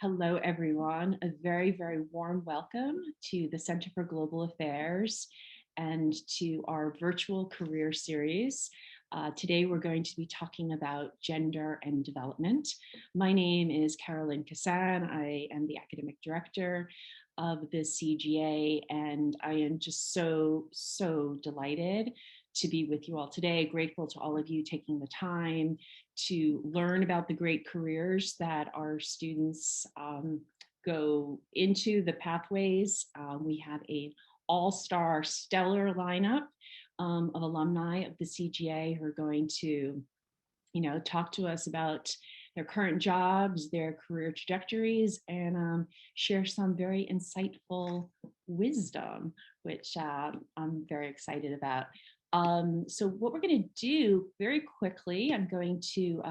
Hello, everyone. A very, very warm welcome to the Center for Global Affairs and to our virtual career series. Today, we're going to be talking about gender and development. My name is Carolyn Kissane. I am the Academic Director of the CGA, and I am just so delighted to be with you all today. Grateful to all of you taking the time to learn about the great careers that our students go into, the pathways. We have an all-star stellar lineup of alumni of the CGA who are going to, talk to us about their current jobs, their career trajectories, and share some very insightful wisdom, which I'm very excited about. So what we're going to do very quickly, I'm going to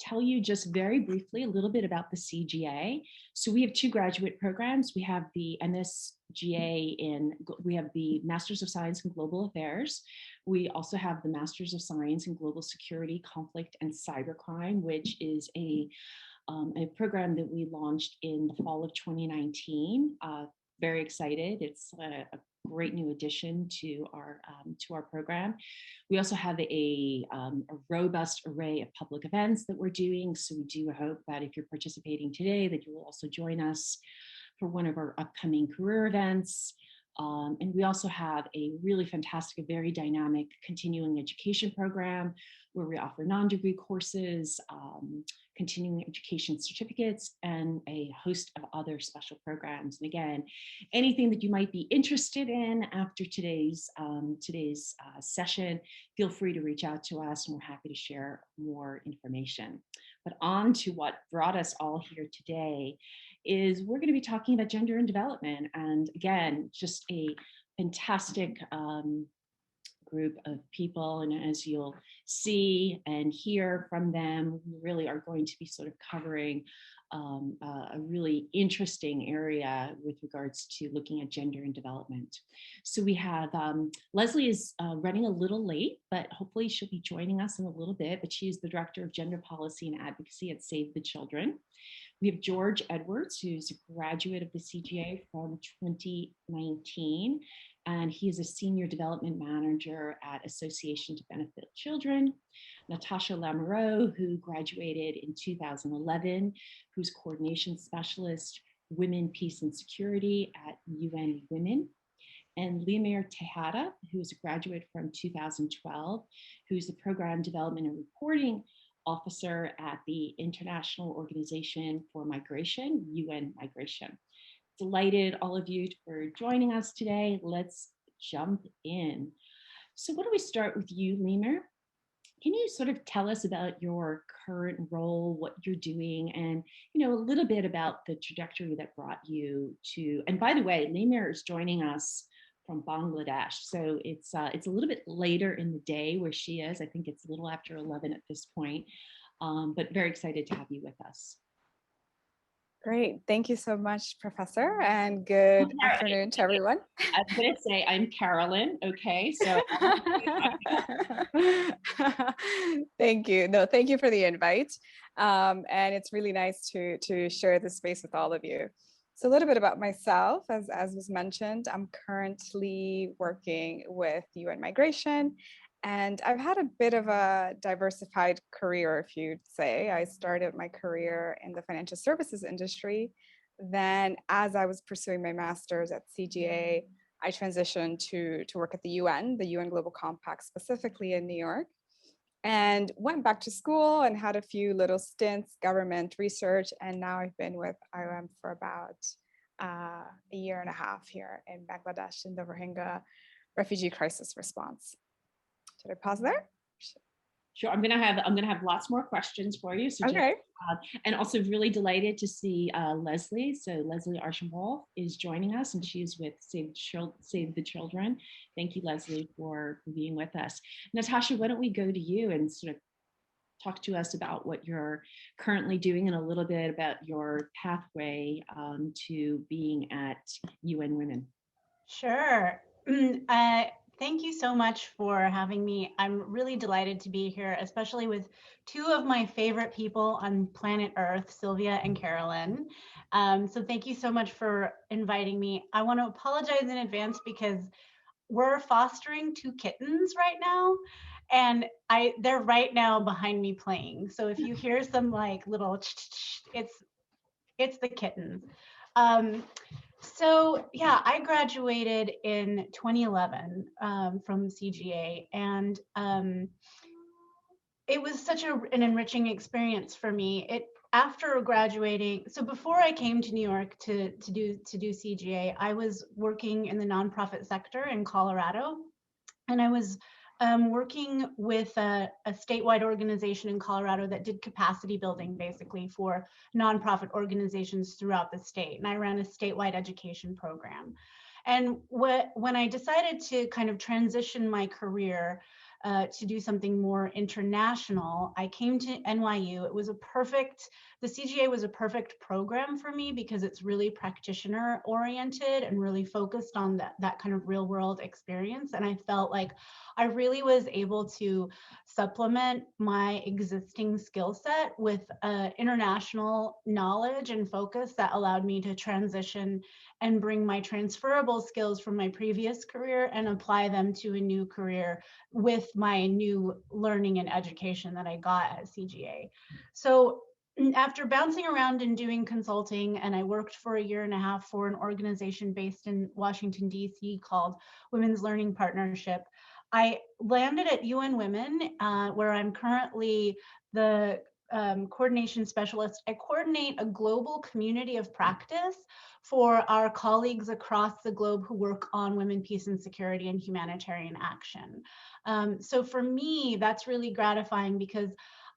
tell you just very briefly a little bit about the CGA. So we have two graduate programs. We have the MSGA we have the Masters of Science in Global Affairs. We also have the Masters of Science in Global Security, Conflict, and Cybercrime, which is a program that we launched in the fall of 2019. Very excited. It's a great new addition to our program. We also have a robust array of public events that we're doing. So we do hope that if you're participating today, that you will also join us for one of our upcoming career events. And we also have a really fantastic, very dynamic continuing education program where we offer non-degree courses, continuing education certificates, and a host of other special programs. And again, anything that you might be interested in after today's session, feel free to reach out to us and we're happy to share more information. But on to what brought us all here today is we're going to be talking about gender and development. And again, just a fantastic group of people. And as you'll see and hear from them, we really are going to be sort of covering a really interesting area with regards to looking at gender and development. So we have, Leslie is running a little late, but hopefully she'll be joining us in a little bit, but she is the Director of Gender Policy and Advocacy at Save the Children. We have George Edwards, who's a graduate of the CGA from 2019, and he is a Senior Development Manager at Association to Benefit Children. Natasha Lamoureux, who graduated in 2011, who's Coordination Specialist, Women, Peace and Security at UN Women. And Limir Tejada, who's a graduate from 2012, who's the Program Development and Reporting Officer at the International Organization for Migration, UN Migration. Delighted all of you for joining us today. Let's jump in. So why don't we start with you, Limir? Can you sort of tell us about your current role, what you're doing, and a little bit about the trajectory that brought you to, and by the way, Limir is joining us from Bangladesh. So it's a little bit later in the day where she is. I think it's a little after 11 at this point, but very excited to have you with us. Great. Thank you so much, Professor, and good afternoon to everyone. I was going to say I'm Carolyn. Okay, so thank you. No, thank you for the invite. And it's really nice to share this space with all of you. So a little bit about myself, as was mentioned, I'm currently working with UN Migration, and I've had a bit of a diversified career, if you'd say. I started my career in the financial services industry. Then as I was pursuing my master's at CGA, I transitioned to work at the UN Global Compact, specifically in New York, and went back to school and had a few little stints, government research, and now I've been with IOM for about a year and a half here in Bangladesh in the Rohingya refugee crisis response. Should I pause there? Sure. I'm gonna have lots more questions for you. So okay. And also really delighted to see Leslie. So Leslie Archambault is joining us, and she's with Save the Children. Thank you, Leslie, for being with us. Natasha, why don't we go to you and sort of talk to us about what you're currently doing and a little bit about your pathway to being at UN Women. Sure. Thank you so much for having me. I'm really delighted to be here, especially with two of my favorite people on planet Earth, Sylvia and Carolyn. So thank you so much for inviting me. I want to apologize in advance because we're fostering two kittens right now, and they're right now behind me playing. So if you hear some like little it's the kittens. Um, so yeah, I graduated in 2011 from CGA, and it was such an enriching experience for me. After graduating, so before I came to New York to do CGA, I was working in the nonprofit sector in Colorado, and I was working with a statewide organization in Colorado that did capacity building basically for nonprofit organizations throughout the state. And I ran a statewide education program. And when I decided to kind of transition my career to do something more international, I came to NYU. The CGA was a perfect program for me because it's really practitioner oriented and really focused on that kind of real world experience. And I felt like I really was able to supplement my existing skill set with international knowledge and focus that allowed me to transition and bring my transferable skills from my previous career and apply them to a new career with my new learning and education that I got at CGA. So after bouncing around and doing consulting, and I worked for a year and a half for an organization based in Washington, D.C. called Women's Learning Partnership, I landed at UN Women, where I'm currently the coordination specialist. I coordinate a global community of practice for our colleagues across the globe who work on women, peace and security and humanitarian action. So for me, that's really gratifying because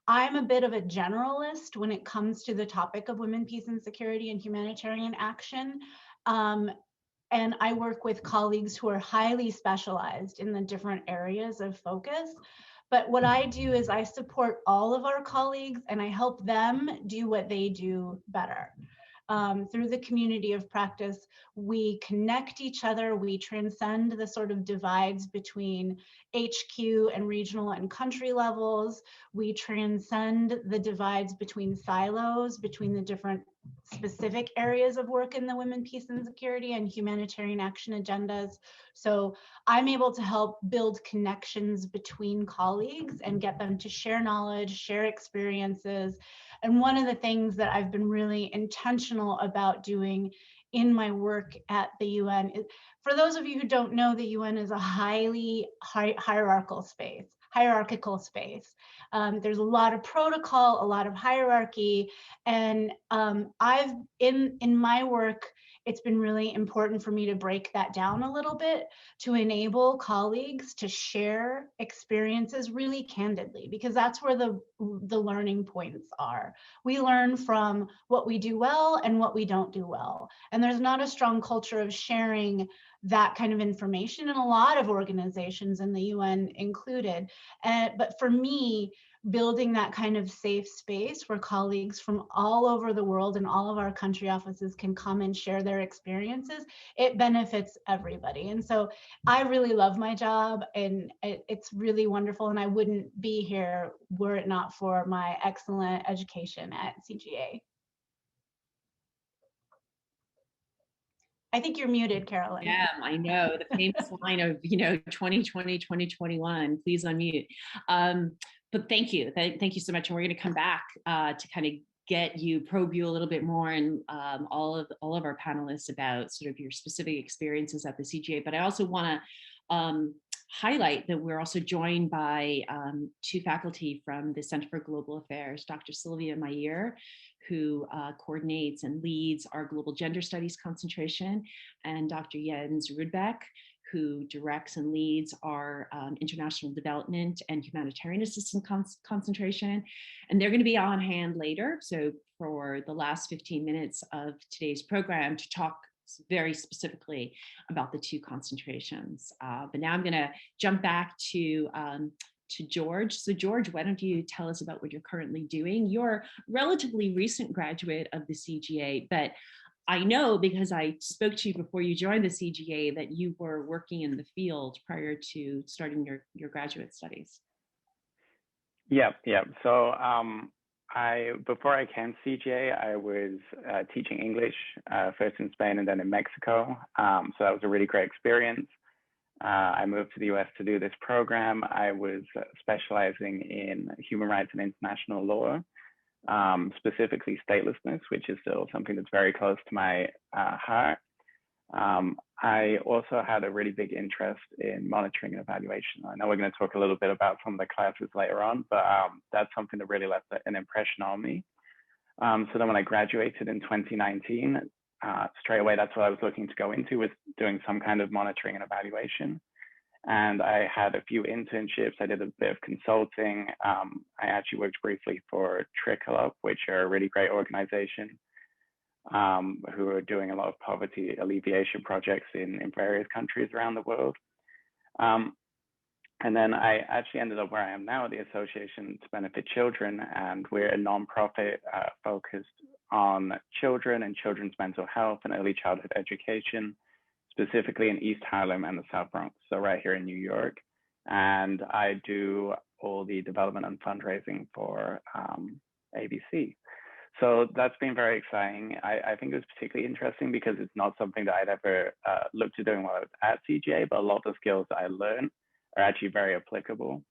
I'm a bit of a generalist when it comes to the topic of women, peace and security and humanitarian action. And I work with colleagues who are highly specialized in the different areas of focus. But what I do is I support all of our colleagues and I help them do what they do better. Through the community of practice, we connect each other, we transcend the sort of divides between HQ and regional and country levels, we transcend the divides between silos, between the different specific areas of work in the women, peace and security and humanitarian action agendas. So I'm able to help build connections between colleagues and get them to share knowledge, share experiences. And one of the things that I've been really intentional about doing in my work at the UN is, for those of you who don't know, the UN is a highly hierarchical space. There's a lot of protocol, a lot of hierarchy, and I've in my work, it's been really important for me to break that down a little bit to enable colleagues to share experiences really candidly, because that's where the learning points are. We learn from what we do well and what we don't do well. And there's not a strong culture of sharing that kind of information in a lot of organizations, and the UN included. But for me, building that kind of safe space where colleagues from all over the world and all of our country offices can come and share their experiences, it benefits everybody. And so I really love my job, and it's really wonderful. And I wouldn't be here were it not for my excellent education at CGA. I think you're muted, Carolyn. Yeah, I know the famous line of 2020, 2021. Please unmute. But thank you so much, and we're going to come back to kind of probe you a little bit more, and all of our panelists about sort of your specific experiences at the CGA. But I also want to highlight that we're also joined by two faculty from the Center for Global Affairs, Dr. Sylvia Mayer, who coordinates and leads our Global Gender Studies concentration, and Dr. Jens Rudbeck, who directs and leads our International Development and Humanitarian Assistance concentration. And they're going to be on hand later, so for the last 15 minutes of today's program, to talk very specifically about the two concentrations. But now I'm going to jump back to George. So George, why don't you tell us about what you're currently doing? You're a relatively recent graduate of the CGA, but I know because I spoke to you before you joined the CGA that you were working in the field prior to starting your graduate studies. Yep. So before I came to CGA, I was teaching English first in Spain and then in Mexico. So that was a really great experience. I moved to the US to do this program. I was specializing in human rights and international law, specifically statelessness, which is still something that's very close to my heart. I also had a really big interest in monitoring and evaluation. I know we're going to talk a little bit about some of the classes later on, but that's something that really left an impression on me. So then when I graduated in 2019, straight away, that's what I was looking to go into, was doing some kind of monitoring and evaluation. And I had a few internships. I did a bit of consulting. I actually worked briefly for Trickle Up, which are a really great organization who are doing a lot of poverty alleviation projects in various countries around the world. And then I actually ended up where I am now at the Association to Benefit Children, and we're a nonprofit focused on children and children's mental health and early childhood education, specifically in East Harlem and the South Bronx, so right here in New York. And I do all the development and fundraising for ABC. So that's been very exciting. I think it was particularly interesting because it's not something that I'd ever looked to doing while I was at CGA, but a lot of the skills that I learned are actually very applicable.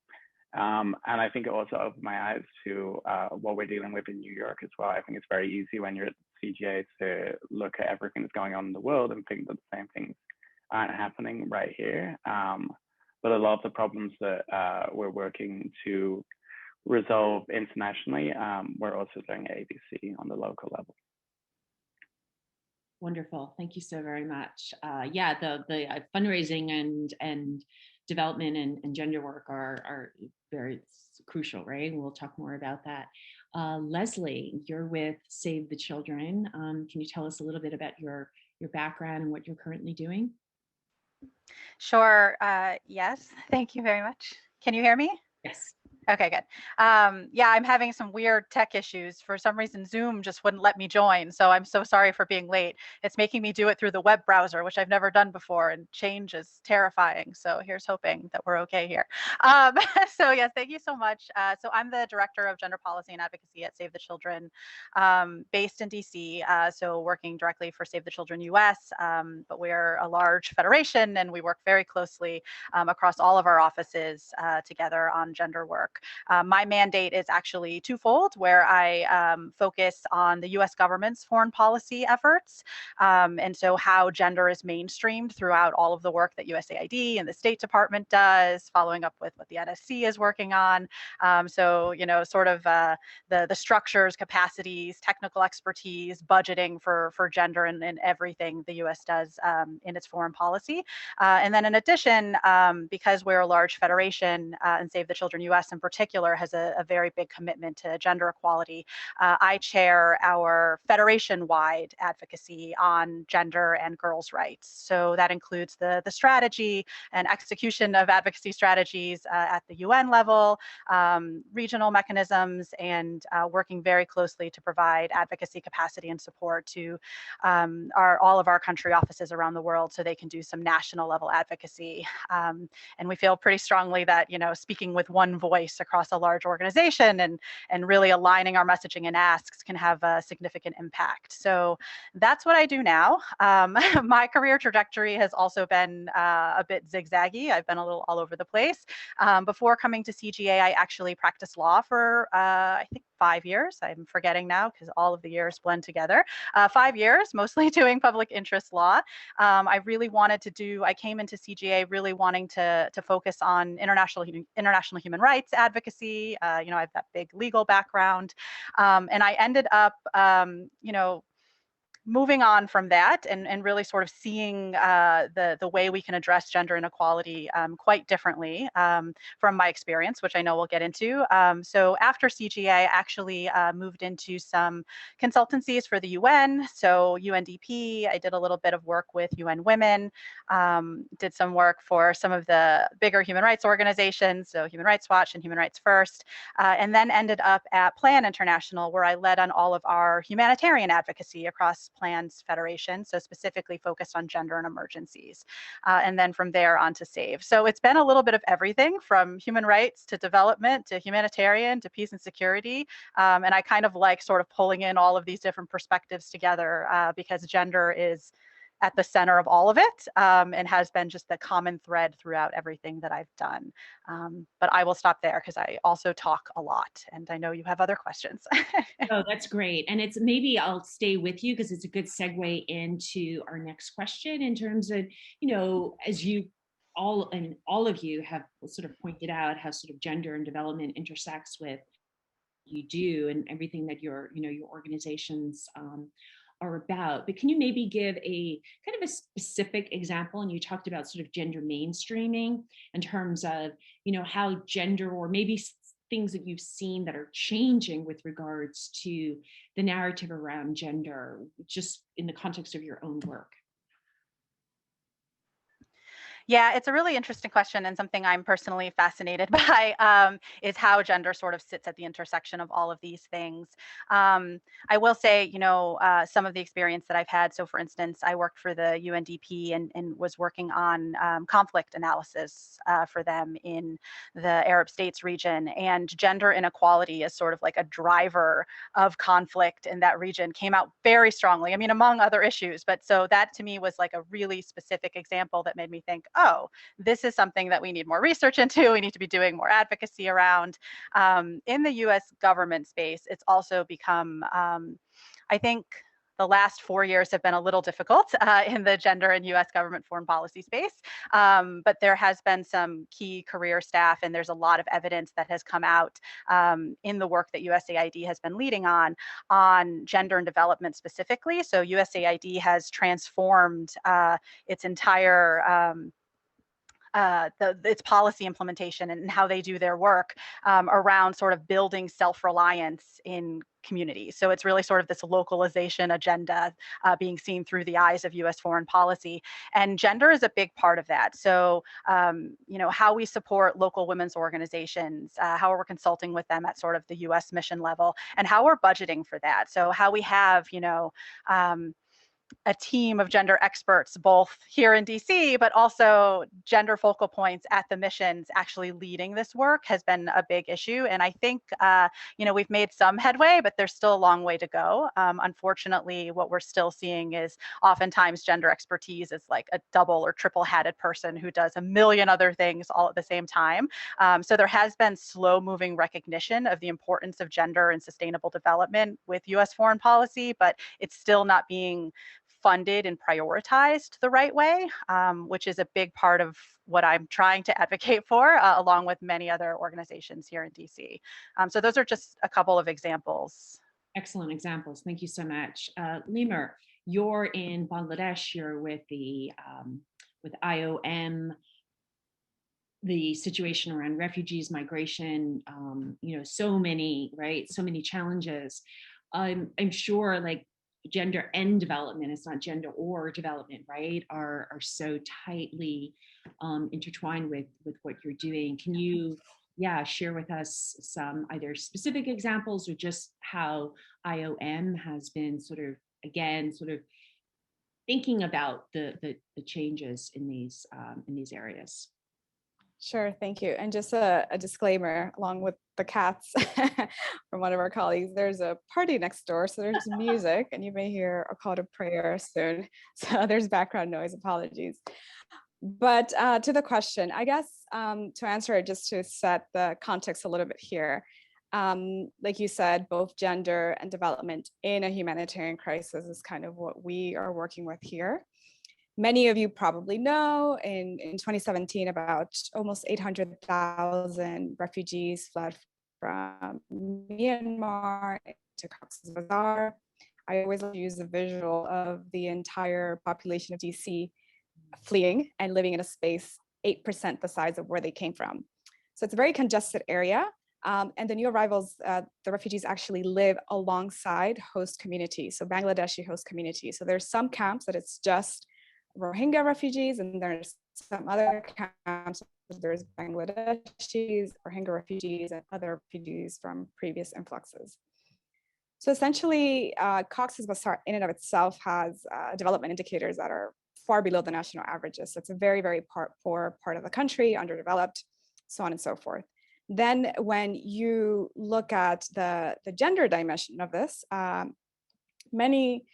And I think it also opened my eyes to what we're dealing with in New York as well. I think it's very easy when you're at CGA to look at everything that's going on in the world and think that the same things aren't happening right here. But a lot of the problems that we're working to resolve internationally, we're also doing ABC on the local level. Wonderful. Thank you so very much. Yeah, the fundraising and development and gender work are very crucial, right? We'll talk more about that. Leslie, you're with Save the Children. Can you tell us a little bit about your background and what you're currently doing? Sure. Yes. Thank you very much. Can you hear me? Yes. Okay, good. Yeah, I'm having some weird tech issues. For some reason, Zoom just wouldn't let me join. So I'm so sorry for being late. It's making me do it through the web browser, which I've never done before, and change is terrifying. So here's hoping that we're okay here. So yes, thank you so much. So I'm the Director of Gender Policy and Advocacy at Save the Children, based in DC. So working directly for Save the Children US, but we're a large federation and we work very closely across all of our offices together on gender work. My mandate is actually twofold, where I focus on the US government's foreign policy efforts, and so how gender is mainstreamed throughout all of the work that USAID and the State Department does, following up with what the NSC is working on. So, you know, sort of the structures, capacities, technical expertise, budgeting for gender and everything the US does in its foreign policy. And then in addition, because we're a large federation and Save the Children US in particular has a very big commitment to gender equality, I chair our federation-wide advocacy on gender and girls' rights. So that includes the strategy and execution of advocacy strategies at the UN level, regional mechanisms, and working very closely to provide advocacy capacity and support to all of our country offices around the world so they can do some national level advocacy. And we feel pretty strongly that, you know, speaking with one voice across a large organization and really aligning our messaging and asks can have a significant impact. So that's what I do now. My career trajectory has also been a bit zigzaggy. I've been a little all over the place. Before coming to CGA, I actually practiced law for I think 5 years. I'm forgetting now because all of the years blend together. 5 years, mostly doing public interest law. I really wanted to do, I came into CGA really wanting to focus on international human rights advocacy. You know, I have that big legal background. And I ended up, you know, moving on from that and really sort of seeing the way we can address gender inequality quite differently from my experience, which I know we'll get into. So after CGA, I actually moved into some consultancies for the UN. So UNDP, I did a little bit of work with UN Women, did some work for some of the bigger human rights organizations, so Human Rights Watch and Human Rights First, and then ended up at Plan International, where I led on all of our humanitarian advocacy across Plans Federation, so specifically focused on gender and emergencies. And then from there on to SAVE. So it's been a little bit of everything from human rights to development to humanitarian to peace and security. And I kind of like sort of pulling in all of these different perspectives together because gender is at the center of all of it and has been just the common thread throughout everything that I've done. But I will stop there because I also talk a lot and I know you have other questions. Oh, that's great. And it's maybe I'll stay with you because it's a good segue into our next question in terms of, as you all of you have sort of pointed out how sort of gender and development intersects with you do and everything that your organizations are about. But can you maybe give a kind of a specific example? And you talked about sort of gender mainstreaming in terms of, how gender or maybe things that you've seen that are changing with regards to the narrative around gender, just in the context of your own work. Yeah, it's a really interesting question and something I'm personally fascinated by is how gender sort of sits at the intersection of all of these things. I will say, some of the experience that I've had. So for instance, I worked for the UNDP and was working on conflict analysis for them in the Arab States region. And gender inequality is sort of like a driver of conflict in that region came out very strongly. I mean, among other issues, but so that to me was like a really specific example that made me think, oh, this is something that we need more research into. We need to be doing more advocacy around. In the US government space, it's also become, I think, the last 4 years have been a little difficult in the gender and US government foreign policy space. But there has been some key career staff, and there's a lot of evidence that has come out in the work that USAID has been leading on gender and development specifically. So USAID has transformed its entire its policy implementation and how they do their work around sort of building self-reliance in communities. So it's really sort of this localization agenda being seen through the eyes of US foreign policy. And gender is a big part of that. So, how we support local women's organizations, how we're consulting with them at sort of the US mission level, and how we're budgeting for that. So how we have, a team of gender experts, both here in DC, but also gender focal points at the missions actually leading this work has been a big issue. And I think, we've made some headway, but there's still a long way to go. Unfortunately, what we're still seeing is oftentimes gender expertise is like a double or triple hatted person who does a million other things all at the same time. So there has been slow moving recognition of the importance of gender and sustainable development with US foreign policy, but it's still not being funded and prioritized the right way, which is a big part of what I'm trying to advocate for, along with many other organizations here in DC. So those are just a couple of examples. Excellent examples. Thank you so much. Lemur, you're in Bangladesh. You're with the with IOM, the situation around refugees, migration, so many challenges. I'm sure like gender and development, it's not gender or development, right, are so tightly intertwined with what you're doing. Can you share with us some either specific examples or just how IOM has been sort of thinking about the changes in these areas? Sure, thank you. And just a disclaimer, along with the cats from one of our colleagues, there's a party next door, so there's music, and you may hear a call to prayer soon. So there's background noise, apologies. But to the question, I guess to answer it, just to set the context a little bit here, like you said, both gender and development in a humanitarian crisis is kind of what we are working with here. Many of you probably know in 2017, about almost 800,000 refugees fled from Myanmar to Cox's Bazar. I always use the visual of the entire population of DC fleeing and living in a space 8% the size of where they came from. So it's a very congested area. And the new arrivals, the refugees actually live alongside host communities, so Bangladeshi host communities. So there's some camps that it's just Rohingya refugees, and there's some other camps, there's Bangladeshis, Rohingya refugees, and other refugees from previous influxes. So essentially, Cox's Bazar in and of itself has development indicators that are far below the national averages. So it's a very, very poor part of the country, underdeveloped, so on and so forth. Then when you look at the gender dimension of this, many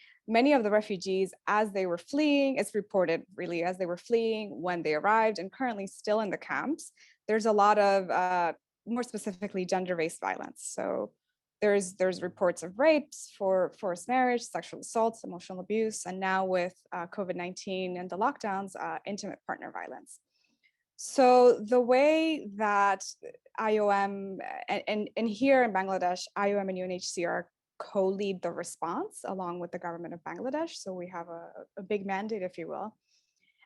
of the refugees, as they were fleeing, it's reported really as they were fleeing, when they arrived, and currently still in the camps, there's a lot of, more specifically, gender-based violence. So there's reports of rapes, forced marriage, sexual assaults, emotional abuse, and now with COVID-19 and the lockdowns, intimate partner violence. So the way that IOM, and here in Bangladesh, IOM and UNHCR co-lead the response along with the government of Bangladesh. So we have a big mandate, if you will.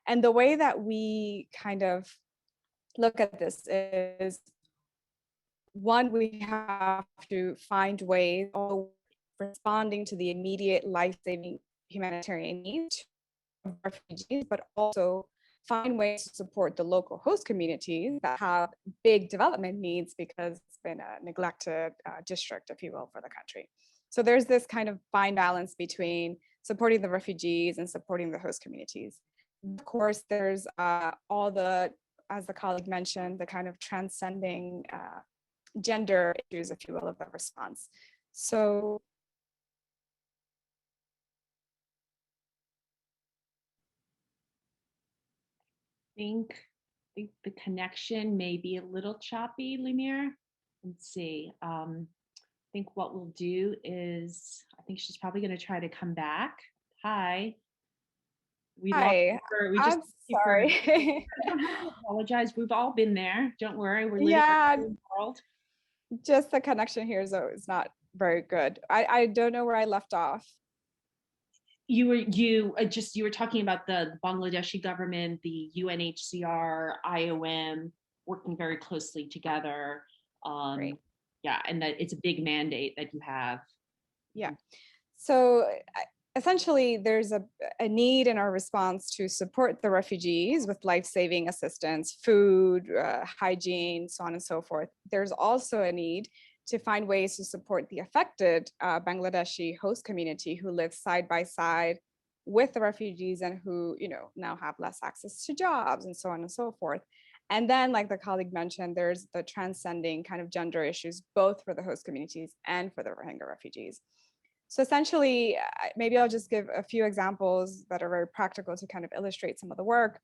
And the way that we kind of look at this is, one, we have to find ways of responding to the immediate life-saving humanitarian needs of refugees, but also find ways to support the local host communities that have big development needs because it's been a neglected district, if you will, for the country. So there's this kind of fine balance between supporting the refugees and supporting the host communities. Of course, there's all the, as the colleague mentioned, the kind of transcending gender issues, if you will, of the response. So I think the connection may be a little choppy, Lumiere. Let's see. I think what we'll do is, I think she's probably going to try to come back. Hi. Hi, I'm sorry. I apologize. We've all been there. Don't worry. We're living Yeah, in the world. Just the connection here is not very good. I don't know where I left off. You were talking about the Bangladeshi government, the UNHCR, IOM working very closely together. Great. Yeah, and that it's a big mandate that you have. Yeah. So essentially, there's a need in our response to support the refugees with life-saving assistance, food, hygiene, so on and so forth. There's also a need to find ways to support the affected Bangladeshi host community who live side by side with the refugees and who, now have less access to jobs and so on and so forth. And then, like the colleague mentioned, there's the transcending kind of gender issues, both for the host communities and for the Rohingya refugees. So essentially, maybe I'll just give a few examples that are very practical to kind of illustrate some of the work.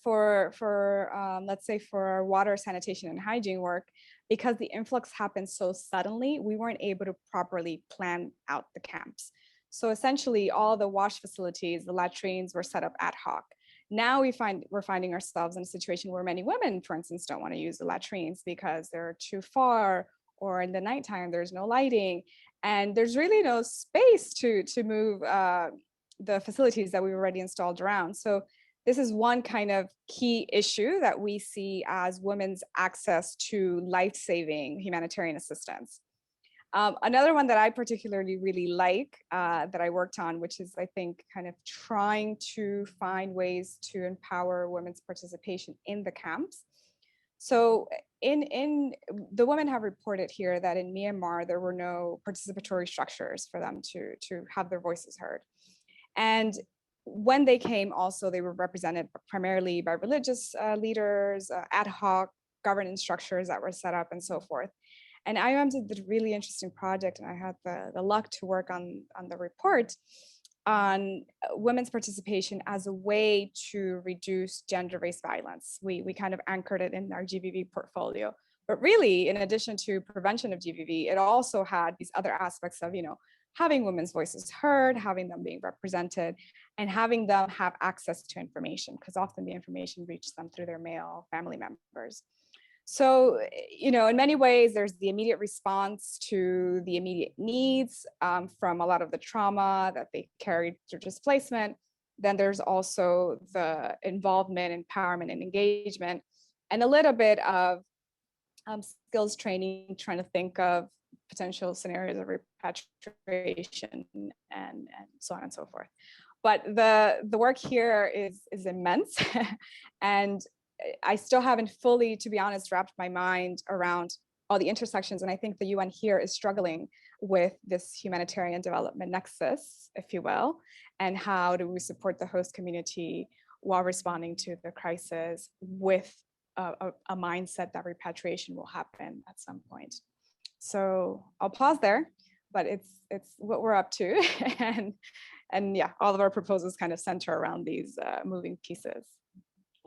Let's say for our water, sanitation, and hygiene work, because the influx happened so suddenly, we weren't able to properly plan out the camps. So essentially, all the wash facilities, the latrines were set up ad hoc. Now we're finding ourselves in a situation where many women, for instance, don't want to use the latrines because they're too far, or in the nighttime, there's no lighting, and there's really no space to move the facilities that we've already installed around. So this is one kind of key issue that we see as women's access to life-saving humanitarian assistance. Another one that I particularly really like that I worked on, which is, I think, kind of trying to find ways to empower women's participation in the camps. So the women have reported here that in Myanmar, there were no participatory structures for them to have their voices heard. And when they came, also, they were represented primarily by religious leaders, ad hoc governance structures that were set up, and so forth. And IOM did a really interesting project, and I had the luck to work on the report on women's participation as a way to reduce gender-based violence. We kind of anchored it in our GBV portfolio. But really, in addition to prevention of GBV, it also had these other aspects of, having women's voices heard, having them being represented, and having them have access to information, because often the information reaches them through their male family members. So, in many ways, there's the immediate response to the immediate needs from a lot of the trauma that they carried through displacement. Then there's also the involvement, empowerment, and engagement, and a little bit of skills training, trying to think of potential scenarios of repatriation and so on and so forth. But the work here is immense, and I still haven't fully, to be honest, wrapped my mind around all the intersections. And I think the UN here is struggling with this humanitarian development nexus, if you will, and how do we support the host community while responding to the crisis with a mindset that repatriation will happen at some point. So I'll pause there, but it's what we're up to. and yeah, all of our proposals kind of center around these moving pieces.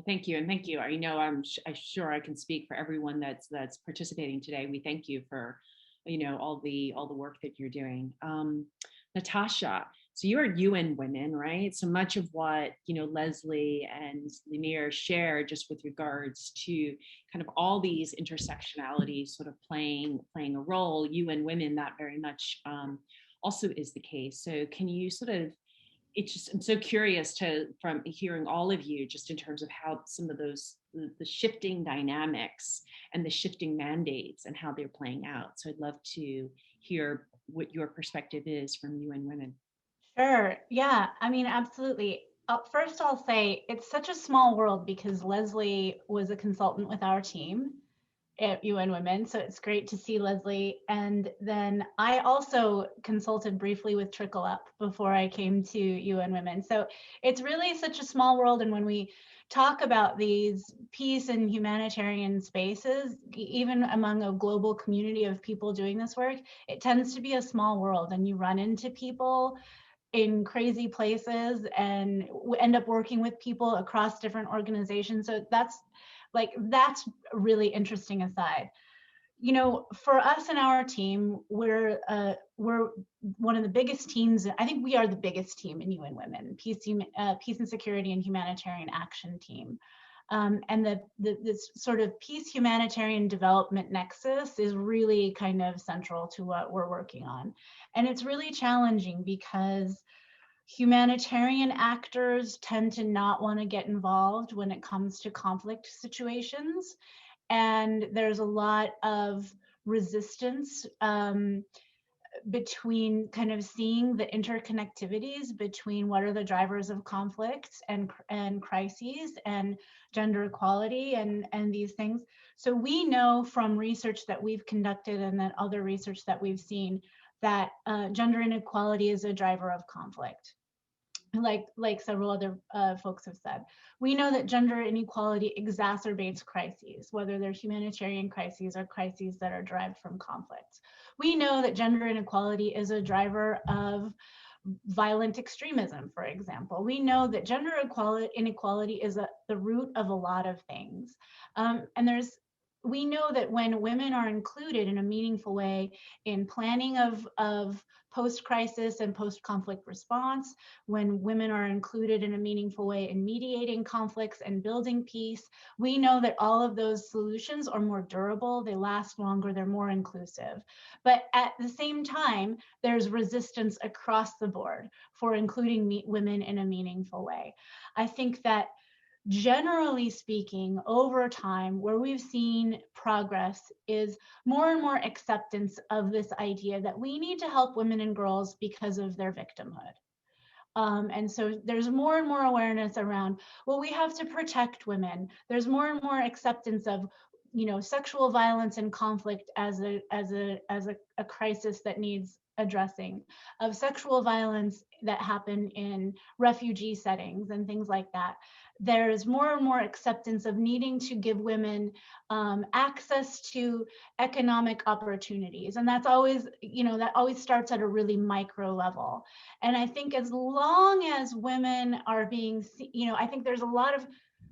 Thank you, and thank you. I know I'm sure I can speak for everyone that's participating today. We thank you for, all the work that you're doing. Natasha, so you are UN Women, right? So much of what Leslie and Lanier shared, just with regards to kind of all these intersectionalities sort of playing a role, UN Women, that very much also is the case. So can you sort of, I'm so curious from hearing all of you, just in terms of how some of those, the shifting dynamics and the shifting mandates and how they're playing out. So I'd love to hear what your perspective is from UN Women. Sure. Yeah, I mean, absolutely. First, I'll say it's such a small world because Leslie was a consultant with our team at UN Women. So it's great to see Leslie. And then I also consulted briefly with Trickle Up before I came to UN Women. So it's really such a small world. And when we talk about these peace and humanitarian spaces, even among a global community of people doing this work, it tends to be a small world, and you run into people in crazy places and end up working with people across different organizations. So that's a really interesting aside. For us and our team, we're one of the biggest teams. I think we are the biggest team in UN Women, Peace and Security and Humanitarian Action Team. And this sort of peace humanitarian development nexus is really kind of central to what we're working on. And it's really challenging because humanitarian actors tend to not want to get involved when it comes to conflict situations. And there's a lot of resistance between kind of seeing the interconnectivities between what are the drivers of conflicts and crises and gender equality and these things. So we know from research that we've conducted and then other research that we've seen that gender inequality is a driver of conflict. Like several other folks have said. We know that gender inequality exacerbates crises, whether they're humanitarian crises or crises that are derived from conflicts. We know that gender inequality is a driver of violent extremism, for example. We know that gender inequality is the root of a lot of things. We know that when women are included in a meaningful way in planning of post-crisis and post-conflict response, when women are included in a meaningful way in mediating conflicts and building peace, we know that all of those solutions are more durable, they last longer, they're more inclusive. But at the same time, there's resistance across the board for including women in a meaningful way. I think that generally speaking, over time, where we've seen progress is more and more acceptance of this idea that we need to help women and girls because of their victimhood. And so there's more and more awareness around, well, we have to protect women. There's more and more acceptance of, sexual violence and conflict as a crisis that needs addressing, of sexual violence that happen in refugee settings and things like that. There's more and more acceptance of needing to give women access to economic opportunities. And that's always, that always starts at a really micro level. And I think as long as women are being, I think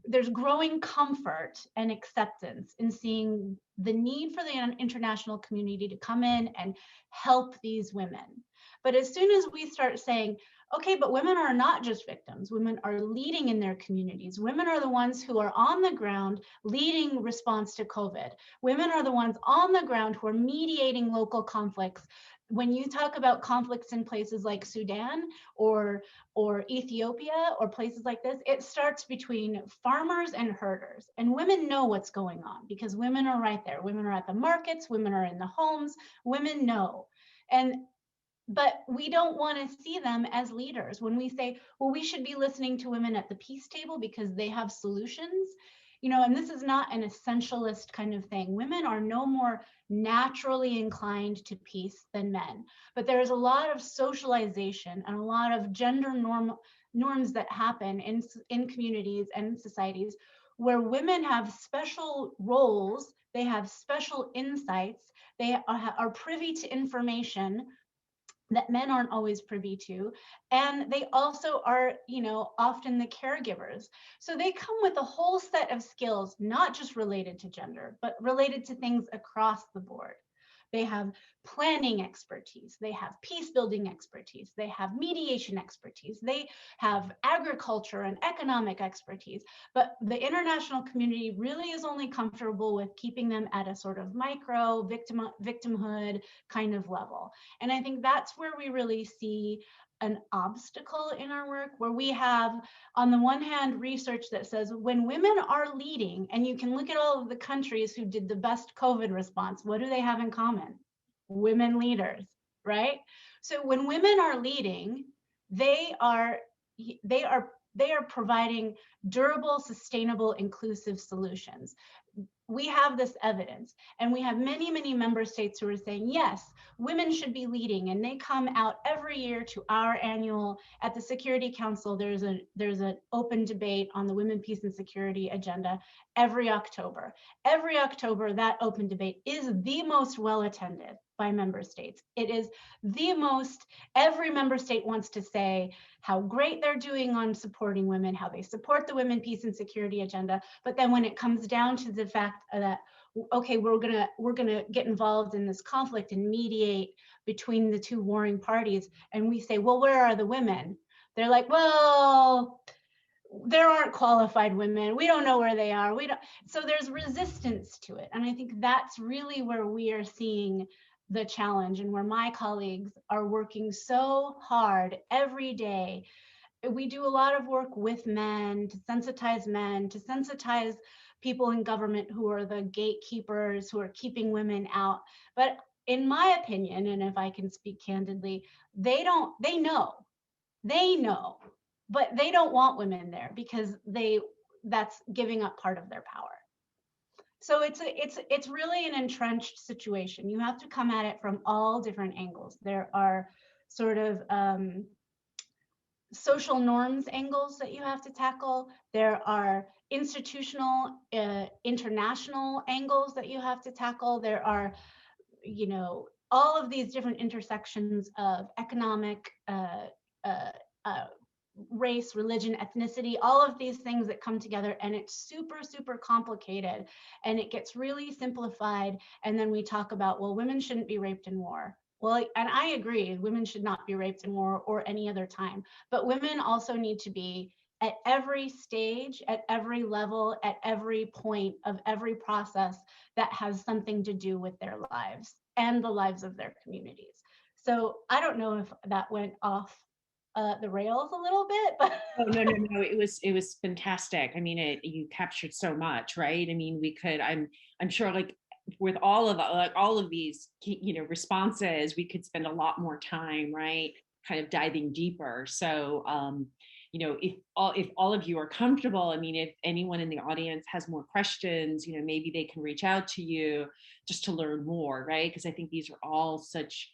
there's growing comfort and acceptance in seeing the need for the international community to come in and help these women. But as soon as we start saying, okay, but women are not just victims, women are leading in their communities. Women are the ones who are on the ground leading response to COVID. Women are the ones on the ground who are mediating local conflicts. When you talk about conflicts in places like Sudan or Ethiopia or places like this, it starts between farmers and herders. And women know what's going on because women are right there. Women are at the markets, women are in the homes, women know. But we don't want to see them as leaders. When we say, well, we should be listening to women at the peace table because they have solutions, you know, and this is not an essentialist kind of thing. Women are no more naturally inclined to peace than men, but there is a lot of socialization and a lot of gender norms that happen in communities and societies where women have special roles, they have special insights, they are privy to information that men aren't always privy to, and they also are, you know, often the caregivers. So they come with a whole set of skills, not just related to gender, but related to things across the board. They have planning expertise, they have peace building expertise, they have mediation expertise, they have agriculture and economic expertise. But the international community really is only comfortable with keeping them at a sort of micro victimhood kind of level. And I think that's where we really see an obstacle in our work, where we have, on the one hand, research that says when women are leading, and you can look at all of the countries who did the best COVID response, what do they have in common? Women leaders, right? So when women are leading, they are providing durable, sustainable, inclusive solutions. We have this evidence, and we have many, many member states who are saying, yes, women should be leading, and they come out every year to our annual, at the Security Council, there's an open debate on the Women, Peace, and Security agenda every October. Every October, that open debate is the most well-attended by member states. It is the most, every member state wants to say how great they're doing on supporting women, how they support the Women, Peace, and Security agenda. But then when it comes down to the fact that, okay, we're gonna get involved in this conflict and mediate between the two warring parties, and we say, well, where are the women? They're like, well, there aren't qualified women. We don't know where they are. We don't. So there's resistance to it. And I think that's really where we are seeing the challenge, and where my colleagues are working so hard every day. We do a lot of work with men, to sensitize people in government who are the gatekeepers, who are keeping women out. But in my opinion, and if I can speak candidly, they know, but they don't want women there because that's giving up part of their power. So it's really an entrenched situation. You have to come at it from all different angles. There are sort of social norms angles that you have to tackle. There are institutional, international angles that you have to tackle. There are, you know, all of these different intersections of economic, race, religion, ethnicity, all of these things that come together, and it's super, super complicated, and it gets really simplified. And then we talk about, well, women shouldn't be raped in war. Well, and I agree, women should not be raped in war or any other time, but women also need to be at every stage, at every level, at every point of every process that has something to do with their lives and the lives of their communities. So I don't know if that went off the rails a little bit, but oh no, it was fantastic. I mean, you captured so much, right? I mean, we could, I'm sure, like, with all of these, you know, responses, we could spend a lot more time, right, kind of diving deeper. So you know, if all of you are comfortable, I mean, if anyone in the audience has more questions, you know, maybe they can reach out to you just to learn more, right? Because I think these are all such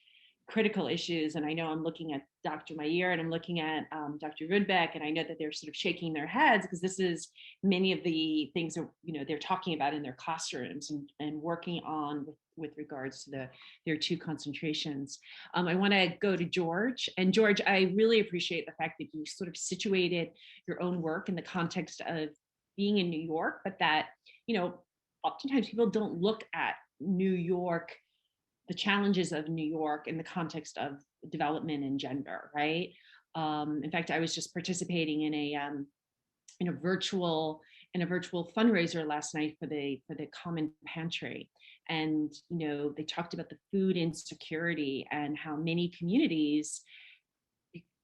critical issues. And I know I'm looking at Dr. Mayer and I'm looking at Dr. Rudbeck, and I know that they're sort of shaking their heads because this is many of the things that, you know, they're talking about in their classrooms and working on with regards to their two concentrations. I want to go to George. And George, I really appreciate the fact that you sort of situated your own work in the context of being in New York, but that, you know, oftentimes people don't look at New York, the challenges of New York in the context of development and gender, right? In fact, I was just participating in a virtual fundraiser last night for the Common Pantry, and you know, they talked about the food insecurity and how many communities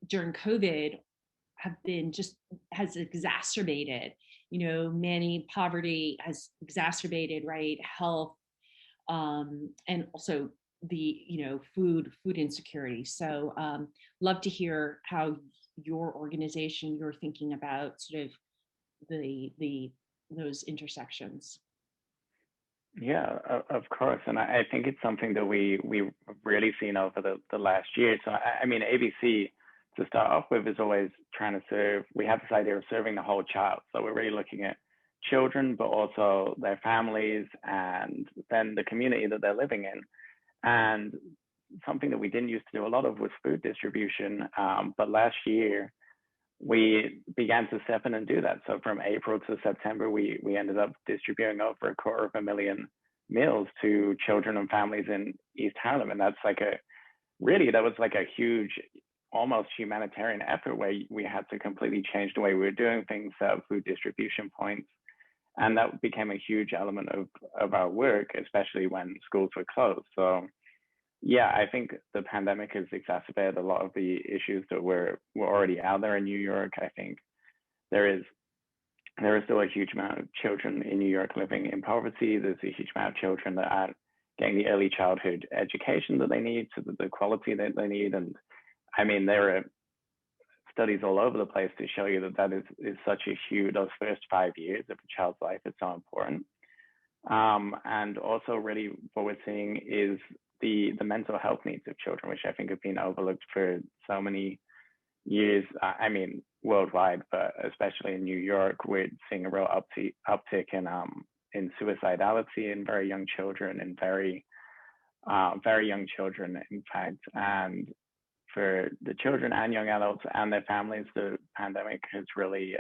during COVID has exacerbated, you know, many poverty has exacerbated, right, health, and also the, you know, food insecurity. So love to hear how your organization, you're thinking about sort of the those intersections. Yeah, of course. And I think it's something that we've really seen over the last year. So, I mean, ABC, to start off with, is always trying to serve, we have this idea of serving the whole child. So we're really looking at children, but also their families and then the community that they're living in. And something that we didn't used to do a lot of was food distribution. But last year, we began to step in and do that. So from April to September, we ended up distributing over 250,000 meals to children and families in East Harlem. And that's like that was like a huge, almost humanitarian effort where we had to completely change the way we were doing things, set up food distribution points. And that became a huge element of our work, especially when schools were closed. So yeah, I think the pandemic has exacerbated a lot of the issues that were already out there in New York. I think there is still a huge amount of children in New York living in poverty. There's a huge amount of children that aren't getting the early childhood education that they need, so the quality that they need. And I mean, there are studies all over the place to show you that is such a huge, those first 5 years of a child's life is so important. And also really what we're seeing is the mental health needs of children, which I think have been overlooked for so many years. I mean, worldwide, but especially in New York, we're seeing a real uptick in suicidality in very young children, and very young children, in fact. And for the children and young adults and their families, the pandemic has really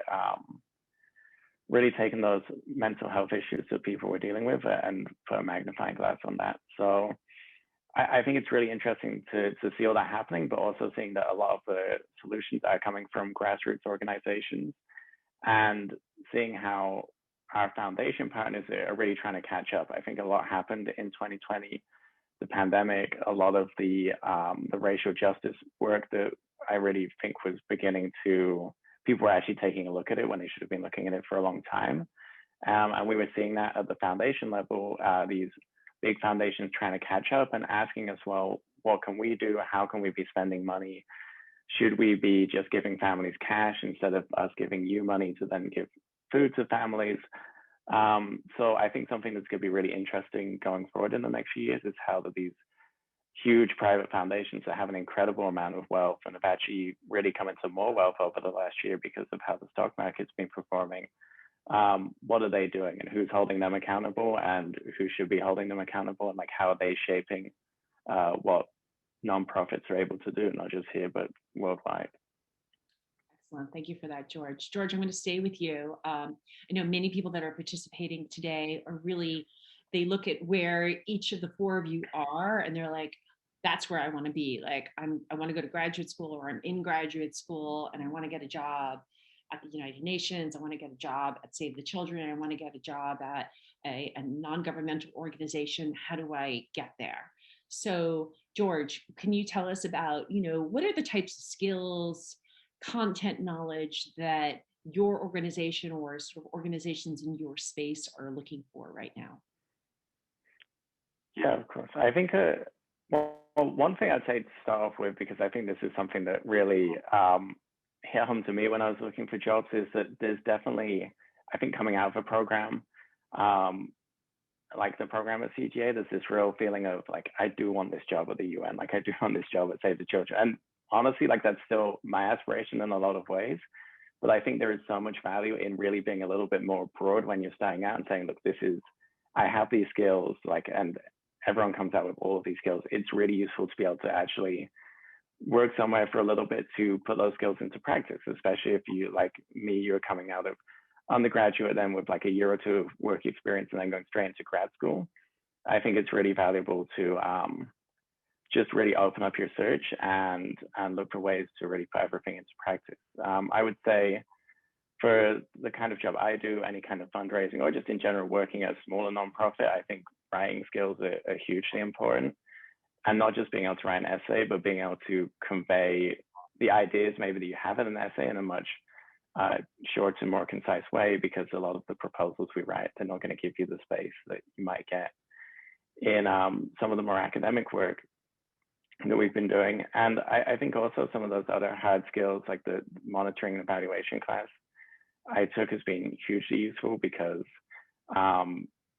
taken those mental health issues that people were dealing with and put a magnifying glass on that. So I think it's really interesting to see all that happening, but also seeing that a lot of the solutions are coming from grassroots organizations, and seeing how our foundation partners are really trying to catch up. I think a lot happened in 2020, the pandemic, a lot of the racial justice work that I really think was beginning to, people were actually taking a look at it when they should have been looking at it for a long time. And we were seeing that at the foundation level, these big foundations trying to catch up and asking us, well, what can we do? How can we be spending money? Should we be just giving families cash instead of us giving you money to then give food to families? So I think something that's going to be really interesting going forward in the next few years is how these huge private foundations that have an incredible amount of wealth and have actually really come into more wealth over the last year because of how the stock market's been performing. What are they doing, and who's holding them accountable, and who should be holding them accountable, and like how are they shaping what nonprofits are able to do, not just here but worldwide. Excellent. Thank you for that, George. George, I'm going to stay with you. I know many people that are participating today are really, they look at where each of the four of you are and they're like, that's where I want to be. Like, I want to go to graduate school, or I'm in graduate school and I want to get a job at the United Nations. I want to get a job at Save the Children. I want to get a job at a non-governmental organization. How do I get there? So George, can you tell us about, what are the types of skills, content knowledge that your organization or sort of organizations in your space are looking for right now? Yeah, of course. I think one thing I'd say to start off with, because I think this is something that really hit home to me when I was looking for jobs, is that there's definitely, I think, coming out of a program, like the program at CGA, there's this real feeling of like, I do want this job at the UN, like I do want this job at Save the Children. And honestly, like that's still my aspiration in a lot of ways. But I think there is so much value in really being a little bit more broad when you're starting out and saying, look, I have these skills, like, and everyone comes out with all of these skills. It's really useful to be able to actually work somewhere for a little bit to put those skills into practice, especially if you, like me, you're coming out of undergraduate then with like a year or two of work experience and then going straight into grad school. I think it's really valuable to just really open up your search and look for ways to really put everything into practice. I would say for the kind of job I do, any kind of fundraising or just in general working at a smaller nonprofit, I think writing skills are hugely important. And not just being able to write an essay, but being able to convey the ideas maybe that you have in an essay in a much short and more concise way, because a lot of the proposals we write, they're not going to give you the space that you might get in some of the more academic work that we've been doing. And I think also some of those other hard skills, like the monitoring and evaluation class I took as being hugely useful because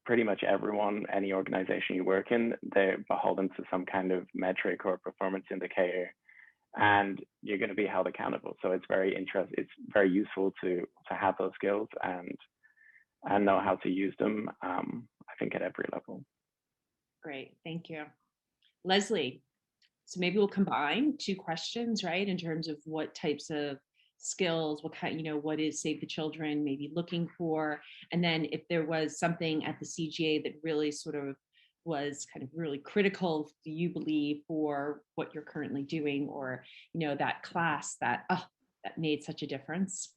pretty much everyone, any organization you work in, they're beholden to some kind of metric or performance indicator, and you're going to be held accountable. So it's it's very useful to have those skills and know how to use them, I think at every level. Great, thank you. Leslie, so maybe we'll combine two questions, right? In terms of what types of skills, what kind, what is Save the Children maybe looking for? And then if there was something at the CGA that really sort of was kind of really critical, do you believe, for what you're currently doing, or, that class that made such a difference?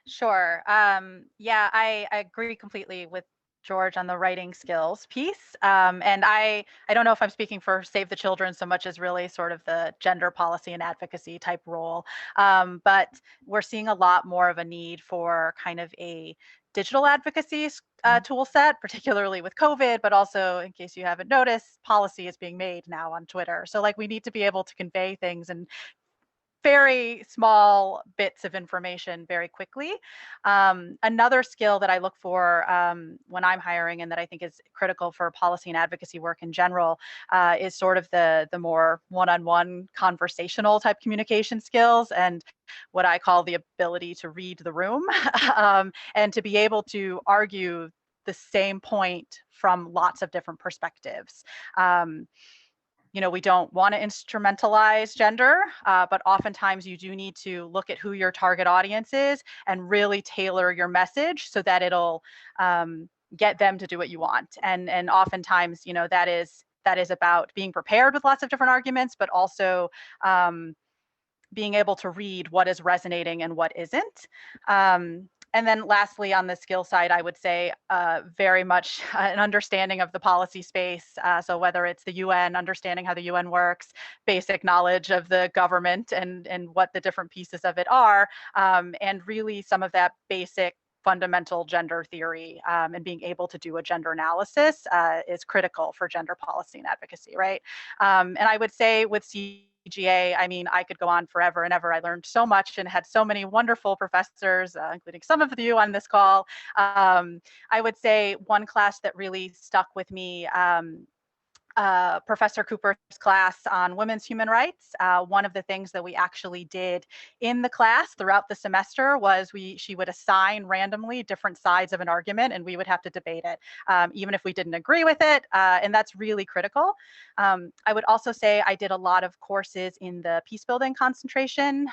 Sure. Yeah, I agree completely with George on the writing skills piece. And I don't know if I'm speaking for Save the Children so much as really sort of the gender policy and advocacy type role. But we're seeing a lot more of a need for kind of a digital advocacy tool set, particularly with COVID, but also, in case you haven't noticed, policy is being made now on Twitter. So like we need to be able to convey things and very small bits of information very quickly. Another skill that I look for when I'm hiring, and that I think is critical for policy and advocacy work in general, is sort of the more one-on-one conversational type communication skills, and what I call the ability to read the room and to be able to argue the same point from lots of different perspectives. We don't want to instrumentalize gender, but oftentimes you do need to look at who your target audience is and really tailor your message so that it'll get them to do what you want. And oftentimes, that is about being prepared with lots of different arguments, but also being able to read what is resonating and what isn't. And then lastly, on the skill side, I would say very much an understanding of the policy space. So whether it's the UN, understanding how the UN works, basic knowledge of the government and what the different pieces of it are, and really some of that basic fundamental gender theory and being able to do a gender analysis is critical for gender policy and advocacy, right? And I would say with CGA, I mean, I could go on forever and ever. I learned so much and had so many wonderful professors, including some of you on this call. I would say one class that really stuck with me, Professor Cooper's class on women's human rights. One of the things that we actually did in the class throughout the semester was she would assign randomly different sides of an argument, and we would have to debate it, even if we didn't agree with it. And that's really critical. I would also say I did a lot of courses in the peace building concentration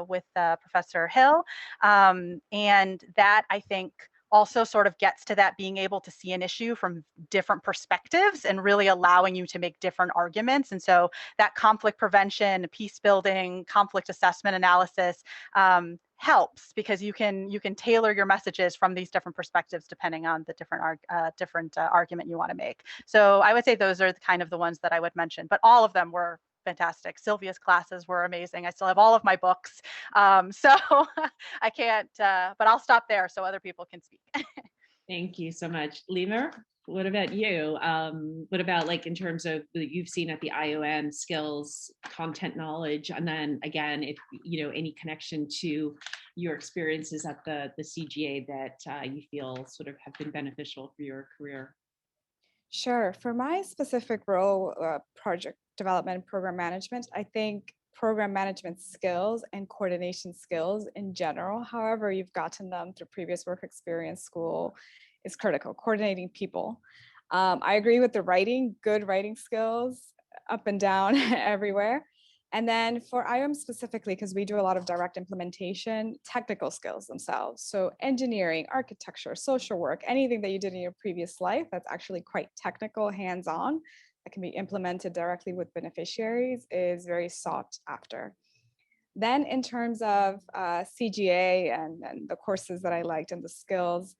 with Professor Hill. And that, I think, also sort of gets to that being able to see an issue from different perspectives and really allowing you to make different arguments. And so that conflict prevention, peace building, conflict assessment analysis helps, because you can tailor your messages from these different perspectives depending on the different argument you want to make. So I would say those are kind of the ones that I would mention, but all of them were fantastic. Sylvia's classes were amazing. I still have all of my books. So I can't, but I'll stop there so other people can speak. Thank you so much. Lemur, what about you? What about, like, in terms of you've seen at the IOM skills, content knowledge, and then again, if any connection to your experiences at the CGA that you feel sort of have been beneficial for your career? Sure. For my specific role, project development, program management, I think program management skills and coordination skills in general, however you've gotten them through previous work experience, school, is critical. Coordinating people. I agree with the writing, good writing skills up and down everywhere. And then for IOM specifically, because we do a lot of direct implementation, technical skills themselves. So engineering, architecture, social work, anything that you did in your previous life that's actually quite technical, hands-on, that can be implemented directly with beneficiaries is very sought after. Then in terms of CGA and the courses that I liked and the skills,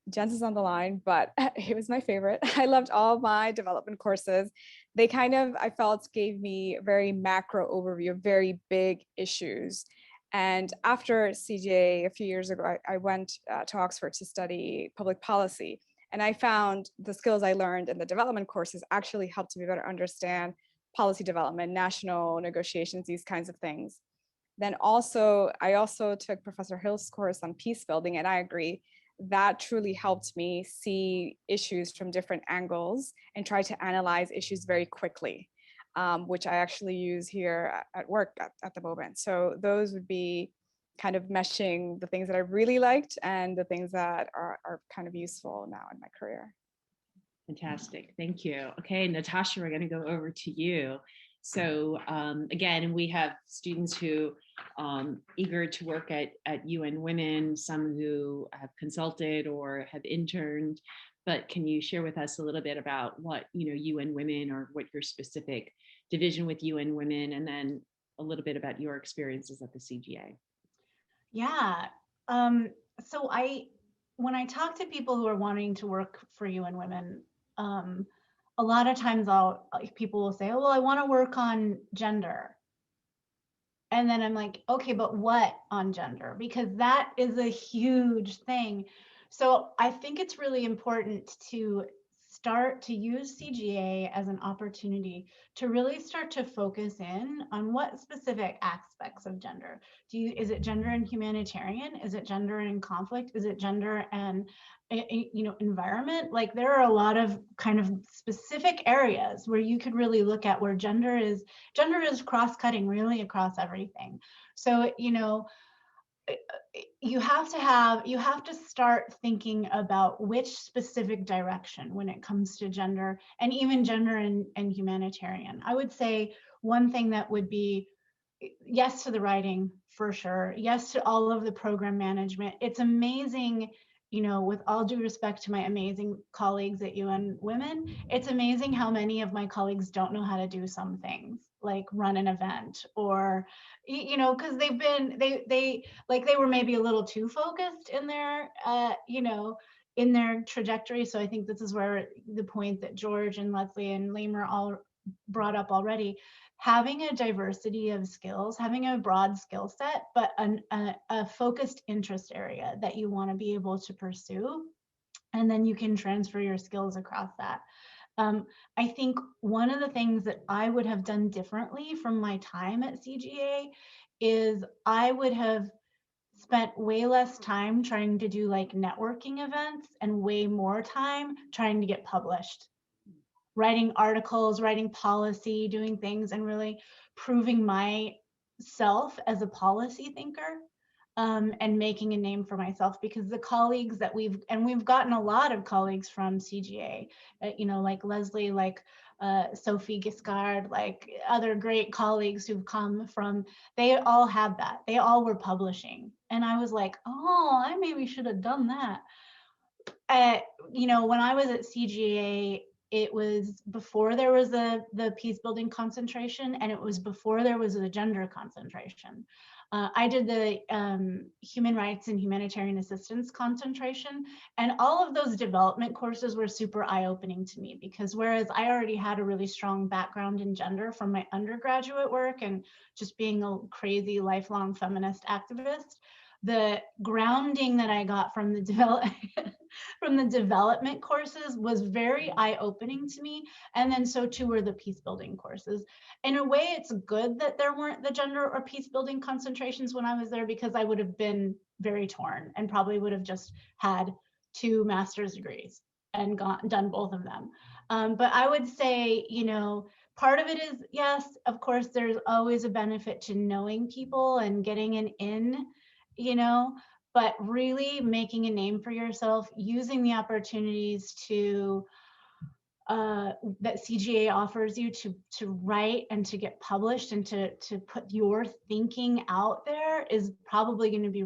Jens is on the line, but he was my favorite. I loved all my development courses. They kind of, I felt, gave me a very macro overview of very big issues. And after CGA a few years ago, I went to Oxford to study public policy. And I found the skills I learned in the development courses actually helped me better understand policy development, national negotiations, these kinds of things. Then also, I also took Professor Hill's course on peace building, and I agree that truly helped me see issues from different angles and try to analyze issues very quickly, which I actually use here at work at the moment. So those would be kind of meshing the things that I really liked and the things that are kind of useful now in my career. Fantastic, thank you. Okay, Natasha, we're going to go over to you. So again, we have students who eager to work at UN Women, some who have consulted or have interned, but can you share with us a little bit about what, UN Women, or what your specific division with UN Women, and then a little bit about your experiences at the CGA? Yeah. So when I talk to people who are wanting to work for UN Women, a lot of times people will say, oh, well, I want to work on gender. And then I'm like, okay, but what on gender? Because that is a huge thing. So I think it's really important to start to use CGA as an opportunity to really start to focus in on what specific aspects of gender. Is it gender and humanitarian? Is it gender and conflict? Is it gender and environment? Like, there are a lot of kind of specific areas where you could really look at where gender is cross-cutting really across everything. So, you have to start thinking about which specific direction when it comes to gender, and even gender and humanitarian. I would say one thing that would be yes to the writing, for sure. Yes to all of the program management. It's amazing, with all due respect to my amazing colleagues at UN Women, it's amazing how many of my colleagues don't know how to do some things, like run an event, or, because they were maybe a little too focused in their, in their trajectory. So I think this is where the point that George and Leslie and Lemur all brought up already, having a diversity of skills, having a broad skill set, but a focused interest area that you want to be able to pursue, and then you can transfer your skills across that. I think one of the things that I would have done differently from my time at CGA is I would have spent way less time trying to do like networking events and way more time trying to get published, writing articles, writing policy, doing things, and really proving myself as a policy thinker, and making a name for myself. Because the colleagues that we've gotten a lot of colleagues from CGA, like Leslie, like Sophie Giscard, like other great colleagues who've come from, they all had that. They all were publishing. And I was like, oh, I maybe should have done that. When I was at CGA, it was before there was the peace building concentration, and it was before there was the gender concentration. I did the human rights and humanitarian assistance concentration, and all of those development courses were super eye-opening to me, because whereas I already had a really strong background in gender from my undergraduate work and just being a crazy lifelong feminist activist, the grounding that I got from the development courses was very eye-opening to me. And then so too were the peace building courses. In a way, it's good that there weren't the gender or peace building concentrations when I was there, because I would have been very torn and probably would have just had 2 master's degrees and done both of them. But I would say, part of it is, yes, of course, there's always a benefit to knowing people and getting an in, but really making a name for yourself, using the opportunities to that CGA offers you to write and to get published and to put your thinking out there is probably going to be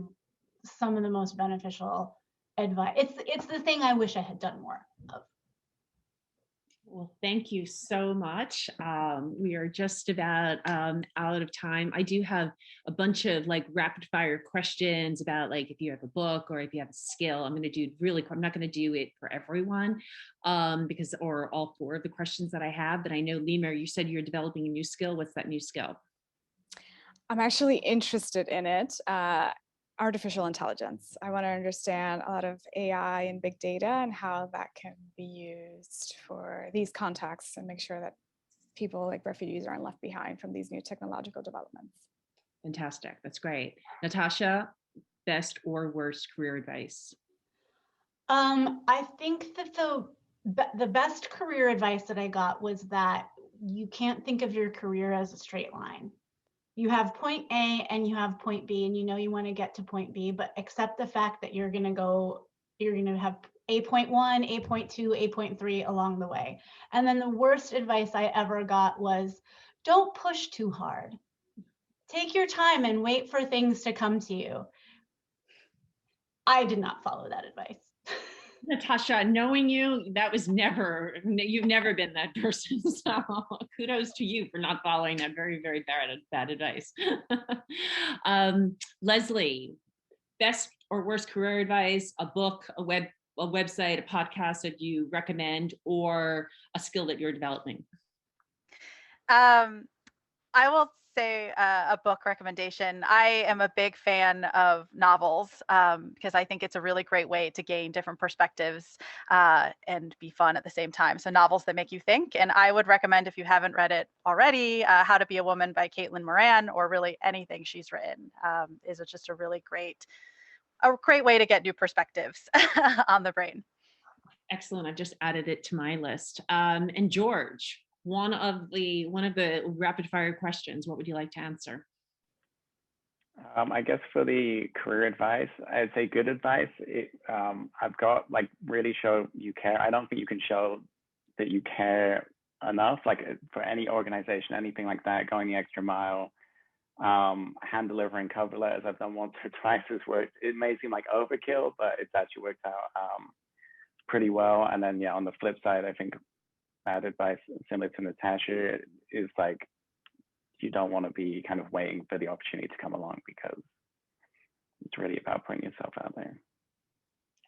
some of the most beneficial advice. It's the thing I wish I had done more of. Well, thank you so much. We are just about out of time. I do have a bunch of like rapid fire questions about like if you have a book or if you have a skill. I'm going to do I'm not going to do it for everyone or all 4 of the questions that I have. But I know, Lemur, you said you're developing a new skill. What's that new skill? I'm actually interested in it. Artificial intelligence. I want to understand a lot of AI and big data and how that can be used for these contexts and make sure that people like refugees aren't left behind from these new technological developments. Fantastic. That's great. Natasha, best or worst career advice? I think that the best career advice that I got was that you can't think of your career as a straight line. You have point A and you have point B, and you know you want to get to point B, but accept the fact that you're going to have A.1, A.2, A.3 along the way. And then the worst advice I ever got was, don't push too hard. Take your time and wait for things to come to you. I did not follow that advice. Natasha, knowing you, you've never been that person. So kudos to you for not following that very, very bad advice. Leslie, best or worst career advice, a book, a website, a podcast that you recommend, or a skill that you're developing? I will say a book recommendation. I am a big fan of novels because I think it's a really great way to gain different perspectives and be fun at the same time. So novels that make you think. And I would recommend, if you haven't read it already, How to Be a Woman by Caitlin Moran, or really anything she's written, is just a really great way to get new perspectives on the brain. Excellent. I've just added it to my list. And George, one of the rapid fire questions, what would you like to answer? I guess for the career advice, I'd say good advice. I've got like, really show you care. I don't think you can show that you care enough, like for any organization, anything like that, going the extra mile. Hand delivering cover letters, I've done once or twice. It may seem like overkill, but it's actually worked out pretty well. And then on the flip side, I think bad advice, similar to Natasha, is like, you don't want to be kind of waiting for the opportunity to come along, because it's really about putting yourself out there.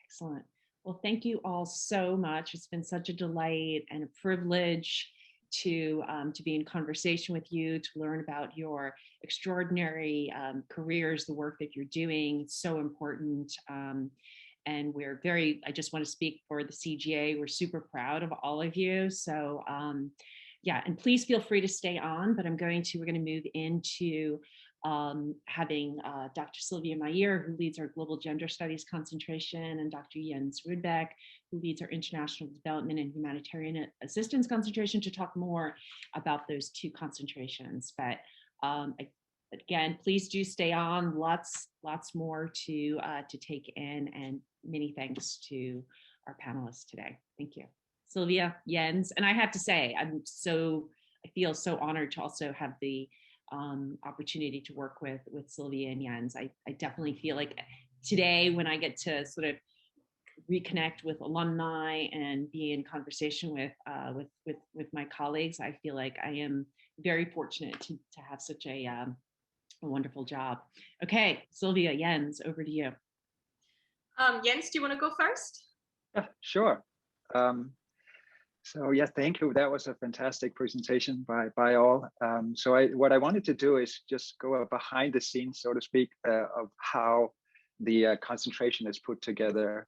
Excellent. Well, thank you all so much. It's been such a delight and a privilege to be in conversation with you, to learn about your extraordinary careers, the work that you're doing. It's so important. And I just want to speak for the CGA. We're super proud of all of you. So and please feel free to stay on, but we're going to move into having Dr. Sylvia Meyer, who leads our Global Gender Studies concentration, and Dr. Jens Rudbeck, who leads our International Development and Humanitarian Assistance concentration, to talk more about those two concentrations. But again, please do stay on. Lots more to take in, and many thanks to our panelists today. Thank you, Sylvia, Jens, and I have to say, I feel so honored to also have the opportunity to work with Sylvia and Jens. I definitely feel like today, when I get to sort of reconnect with alumni and be in conversation with my colleagues, I feel like I am very fortunate to have such a wonderful job. Okay, Sylvia, Jens, over to you. Jens, do you want to go first? Yeah, sure. So yes, thank you. That was a fantastic presentation by all. What I wanted to do is just go behind the scenes, so to speak, of how the concentration is put together.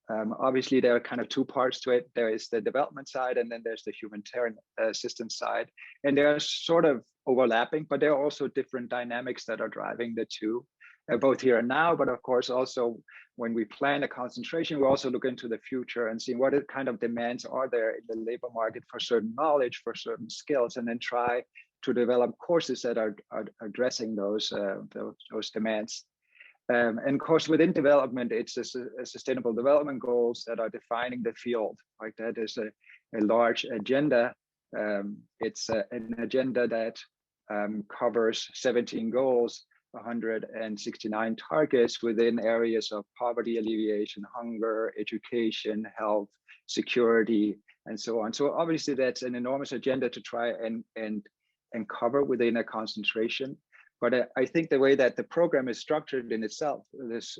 Obviously, there are kind of two parts to it. There is the development side, and then there's the humanitarian assistance side. And they're sort of overlapping, but there are also different dynamics that are driving the two, both here and now, but of course also when we plan a concentration, we also look into the future and see what kind of demands are there in the labor market for certain knowledge, for certain skills, and then try to develop courses that are addressing those demands. And of course, within development, it's a sustainable development goals that are defining the field. Like that is a large agenda. It's an agenda that covers 17 goals, 169 targets within areas of poverty alleviation, hunger, education, health, security, and so on. So obviously that's an enormous agenda to try and cover within a concentration. But I think the way that the program is structured in itself, this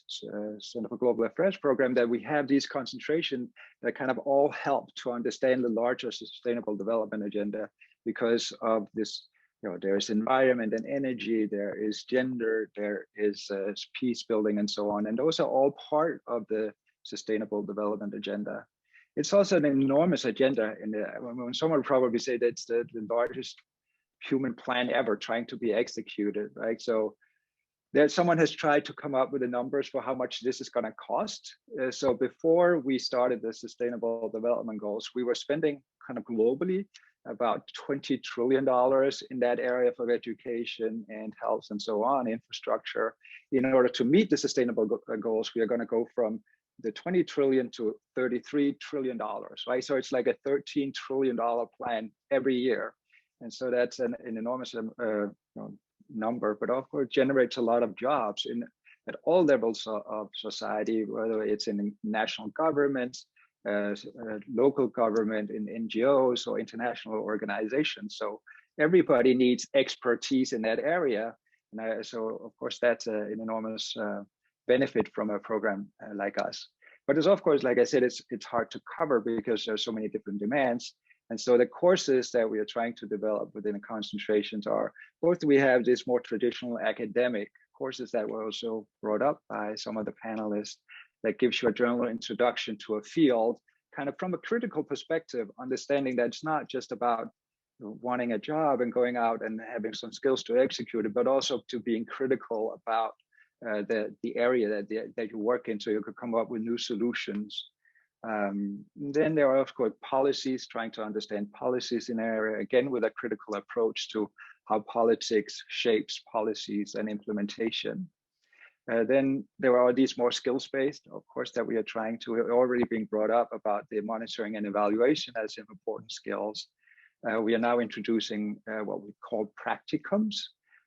Center for Global Affairs program, that we have these concentration that kind of all help to understand the larger sustainable development agenda, because of this. There is environment and energy, there is gender, there is peace building, and so on. And those are all part of the sustainable development agenda. It's also an enormous agenda. When someone would probably say that's the largest human plan ever trying to be executed, right? So someone has tried to come up with the numbers for how much this is going to cost. So before we started the Sustainable Development Goals, we were spending kind of globally about $20 trillion in that area for education and health and so on, infrastructure. In order to meet the sustainable goals, we are going to go from the 20 trillion to $33 trillion, right? So it's like a $13 trillion plan every year. And so that's an enormous number, but of course generates a lot of jobs at all levels of society, whether it's in national governments, local government, in NGOs or international organizations. So everybody needs expertise in that area. And so of course that's an enormous benefit from a program like us. But it's of course, like I said, it's hard to cover because there's so many different demands. And so the courses that we are trying to develop within the concentrations are, both we have these more traditional academic courses that were also brought up by some of the panelists that gives you a general introduction to a field, kind of from a critical perspective, understanding that it's not just about wanting a job and going out and having some skills to execute it, but also to being critical about the area that you work in, so you could come up with new solutions. Then there are, of course, policies, trying to understand policies in an area, again, with a critical approach to how politics shapes policies and implementation. Then there are these more skills-based, of course, that we are trying to, already being brought up about the monitoring and evaluation as important skills. We are now introducing what we call practicums,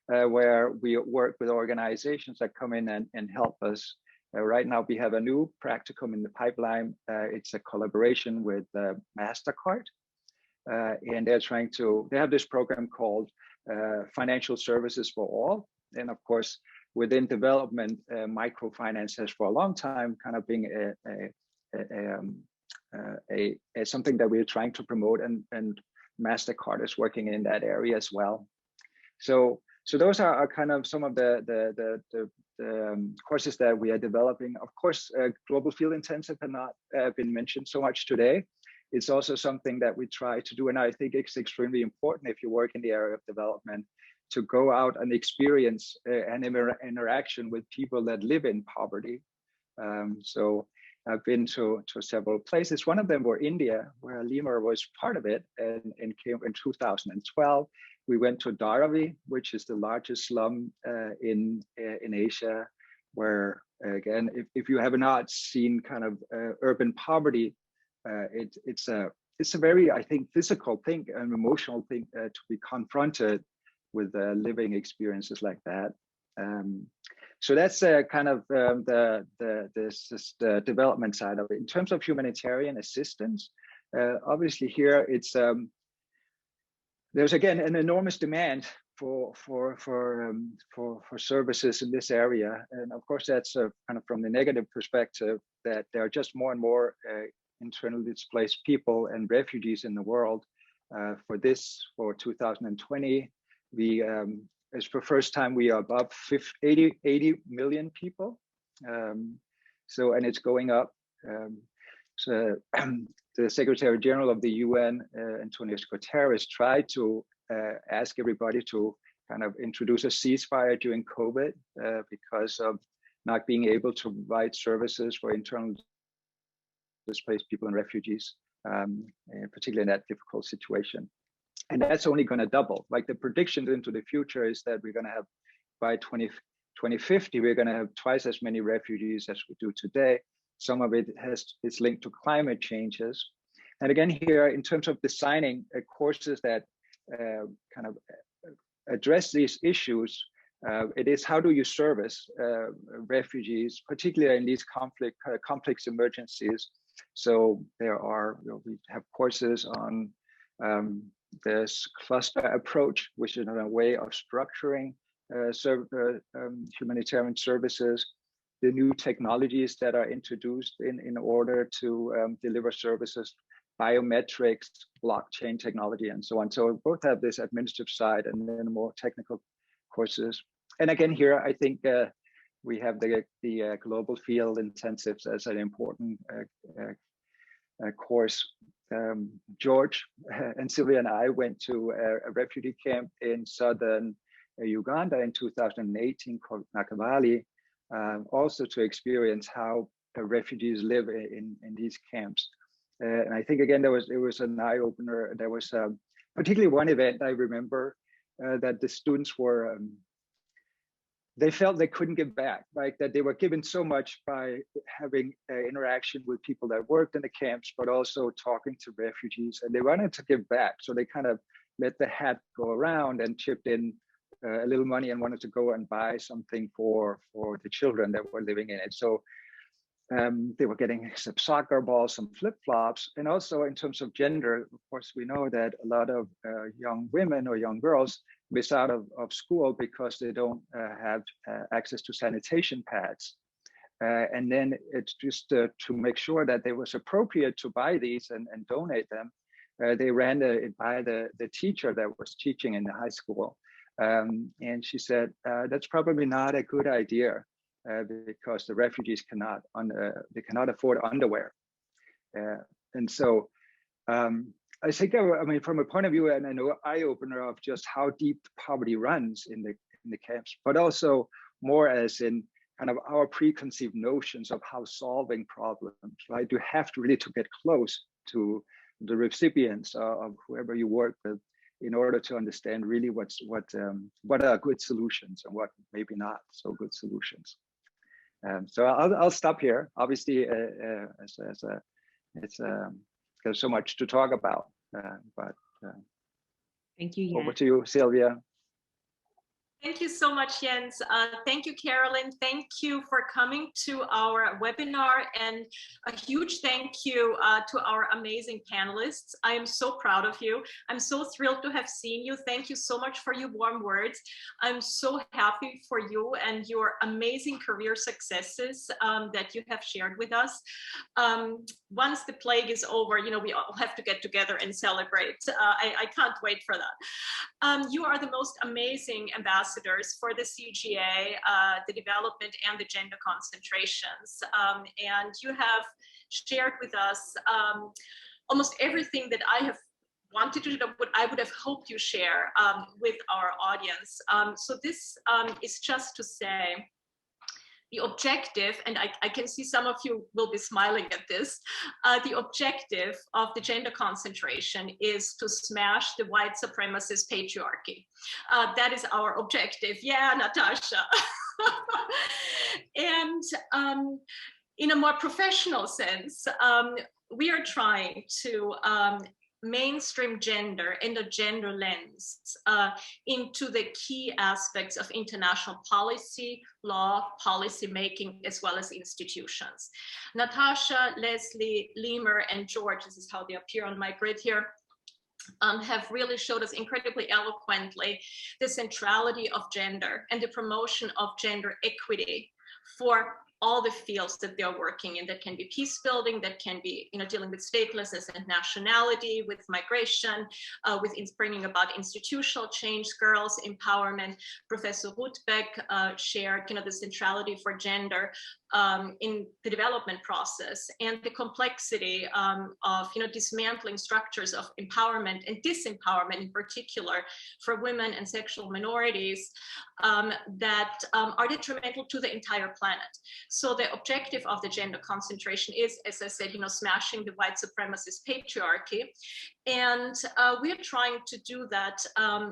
where we work with organizations that come in and help us. Right now, we have a new practicum in the pipeline. It's a collaboration with MasterCard, and they have this program called Financial Services for All. And of course, within development, microfinance has for a long time kind of being something that we're trying to promote, and MasterCard is working in that area as well. So those are kind of some of the courses that we are developing. Of course, global field intensive have not been mentioned so much today. It's also something that we try to do, and I think it's extremely important if you work in the area of development to go out and experience an interaction with people that live in poverty. So I've been to several places. One of them were India, where Lima was part of it, and came in 2012. We went to Dharavi, which is the largest slum in Asia, where again, if you have not seen kind of urban poverty, it's a very, I think, physical thing, an emotional thing to be confronted with living experiences like that. So that's kind of the development side of it. In terms of humanitarian assistance, obviously here it's there's again an enormous demand for services in this area, and of course that's kind of from the negative perspective that there are just more and more internally displaced people and refugees in the world. For 2020, we it's for the first time we are above 80 million people. So, and it's going up. So the Secretary General of the UN, Antonio Guterres, tried to ask everybody to kind of introduce a ceasefire during COVID because of not being able to provide services for internally displaced people and refugees, particularly in that difficult situation. And that's only going to double. Like the predictions into the future is that we're going to have, by 2050, we're going to have twice as many refugees as we do today. Some of it is linked to climate changes. And again, here, in terms of designing courses that kind of address these issues, it is how do you service refugees, particularly in these complex emergencies. So there are, we have courses on this cluster approach, which is a way of structuring humanitarian services, the new technologies that are introduced in order to deliver services, biometrics, blockchain technology, and so on. So we both have this administrative side and then more technical courses. And again, here, I think we have the global field intensives as an important course. George and Sylvia and I went to a refugee camp in southern Uganda in 2018 called Nakivale, also to experience how refugees live in these camps. And I think again, it was an eye opener. There was particularly one event I remember that the students were, they felt they couldn't give back, like that they were given so much by having interaction with people that worked in the camps, but also talking to refugees, and they wanted to give back. So they kind of let the hat go around and chipped in a little money and wanted to go and buy something for the children that were living in it. So they were getting some soccer balls, some flip-flops, and also in terms of gender, of course, we know that a lot of young women or young girls miss out of school because they don't have access to sanitation pads. And then it's just to make sure that it was appropriate to buy these and donate them. They ran it by the teacher that was teaching in the high school. And she said, that's probably not a good idea because the refugees cannot afford underwear. And so I think, I mean, from a point of view and an eye-opener of just how deep poverty runs in the camps, but also more as in kind of our preconceived notions of how solving problems, right? You have to really to get close to the recipients of whoever you work with in order to understand really what are good solutions and what maybe not so good solutions. So I'll stop here. Obviously, there's so much to talk about, but thank you. Over to you, Sylvia. Thank you so much, Jens. Thank you, Carolyn. Thank you for coming to our webinar, and a huge thank you to our amazing panelists. I am so proud of you. I'm so thrilled to have seen you. Thank you so much for your warm words. I'm so happy for you and your amazing career successes that you have shared with us. Once the plague is over, you know, we all have to get together and celebrate. I can't wait for that. You are the most amazing ambassadors for the CGA, the development and the gender concentrations. And you have shared with us almost everything that I have wanted to do, what I would have hoped you share with our audience. So this is just to say, the objective, and I can see some of you will be smiling at this, the objective of the gender concentration is to smash the white supremacist patriarchy. That is our objective. Yeah, Natasha. And in a more professional sense, we are trying to mainstream gender and a gender lens into the key aspects of international policy, law, policy making, as well as institutions. Natasha, Leslie, Lemur, and George, this is how they appear on my grid here, have really showed us incredibly eloquently the centrality of gender and the promotion of gender equity for all the fields that they're working in. That can be peace building, that can be, you know, dealing with statelessness and nationality, with migration, with bringing about institutional change, girls empowerment. Professor Rudbeck shared, you know, the centrality for gender in the development process and the complexity of, you know, dismantling structures of empowerment and disempowerment in particular for women and sexual minorities that are detrimental to the entire planet. So the objective of the gender concentration is, as I said, you know, smashing the white supremacist patriarchy. And we are trying to do that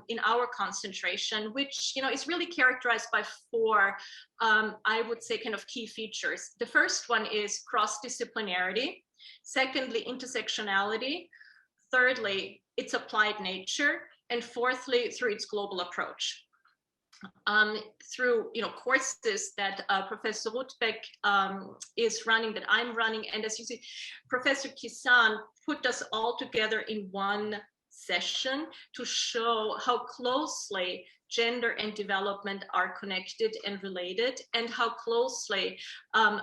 in our concentration, which, you know, is really characterized by four, I would say, kind of key features. The first one is cross-disciplinarity. Secondly, intersectionality. Thirdly, its applied nature. And fourthly, through its global approach. Through, you know, courses that Professor Rudbeck is running, that I'm running, and as you see, Professor Kissane put us all together in one session to show how closely gender and development are connected and related, and how closely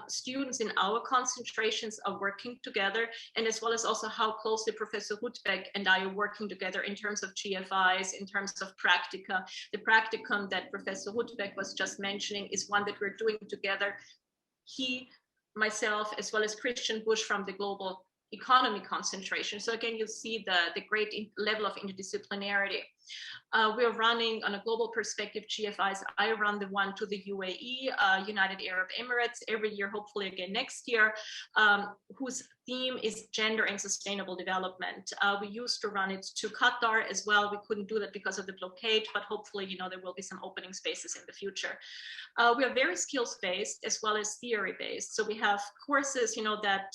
students in our concentrations are working together, and as well as also how closely Professor Rudbeck and I are working together in terms of GFIs, in terms of practica. The practicum that Professor Rudbeck was just mentioning is one that we're doing together. He, myself, as well as Christian Busch from the Global economy concentration. So again, you see the great level of interdisciplinarity. We're running on a global perspective GFIs. I run the one to the UAE, United Arab Emirates, every year, hopefully again next year, whose theme is gender and sustainable development. We used to run it to Qatar as well. We couldn't do that because of the blockade, but hopefully, you know, there will be some opening spaces in the future. We are very skills-based as well as theory-based. So we have courses, you know, that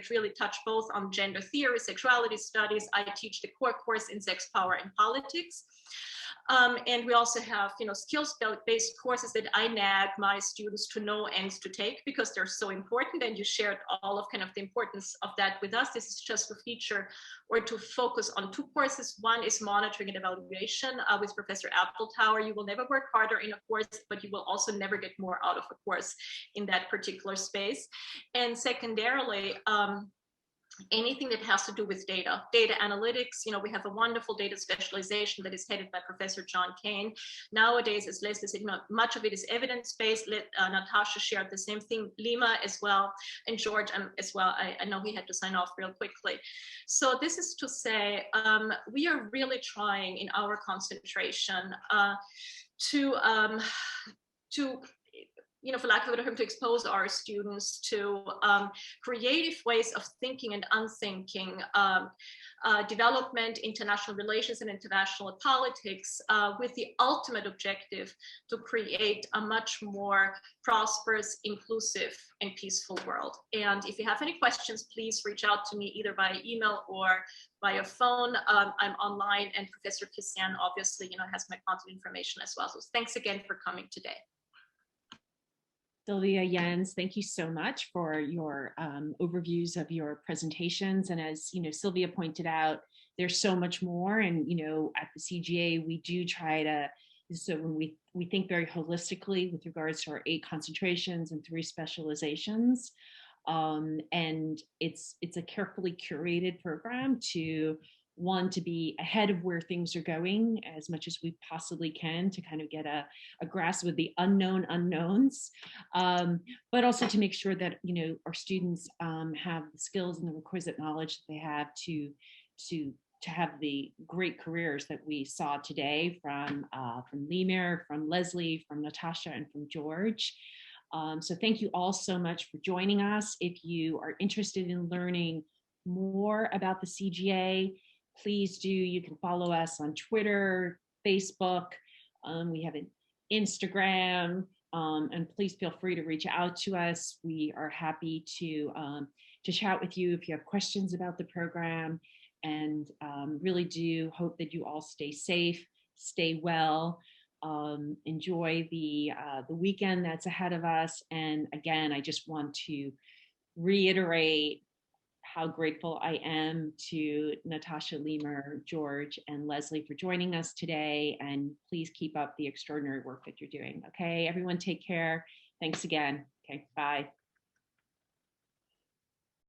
really touch both on gender theory, sexuality studies. I teach the core course in sex, power, and politics. And we also have, you know, skills-based courses that I nag my students to know and to take because they're so important. And you shared all of kind of the importance of that with us. This is just to feature or to focus on two courses. One is monitoring and evaluation with Professor Appletower. You will never work harder in a course, but you will also never get more out of a course in that particular space. And secondarily, anything that has to do with data analytics. You know, we have a wonderful data specialization that is headed by Professor John Kane. Nowadays, as Leslie said, much of it is evidence-based. Natasha shared the same thing, Lima as well, and George as well. I know he had to sign off real quickly. So this is to say, we are really trying in our concentration to you know, for lack of a better term, to expose our students to creative ways of thinking and unthinking, development, international relations, and international politics, with the ultimate objective to create a much more prosperous, inclusive, and peaceful world. And if you have any questions, please reach out to me either via email or via phone. I'm online, and Professor Kissane obviously, you know, has my contact information as well. So thanks again for coming today. Sylvia, Jens, thank you so much for your overviews of your presentations. And as you know, Sylvia pointed out, there's so much more. And you know, at the CGA, we do try to. So when we think very holistically with regards to our 8 concentrations and 3 specializations, and it's a carefully curated program to. One, to be ahead of where things are going as much as we possibly can to kind of get a grasp of the unknown unknowns, but also to make sure that, you know, our students have the skills and the requisite knowledge that they have to have the great careers that we saw today from Lemire, from Leslie, from Natasha, and from George. So thank you all so much for joining us. If you are interested in learning more about the CGA, please do. You can follow us on Twitter, Facebook. We have an Instagram, and please feel free to reach out to us. We are happy to chat with you if you have questions about the program, and really do hope that you all stay safe, stay well, enjoy the weekend that's ahead of us. And again, I just want to reiterate how grateful I am to Natasha, Lemire, George, and Leslie for joining us today. And please keep up the extraordinary work that you're doing. Okay, everyone take care. Thanks again. Okay, bye.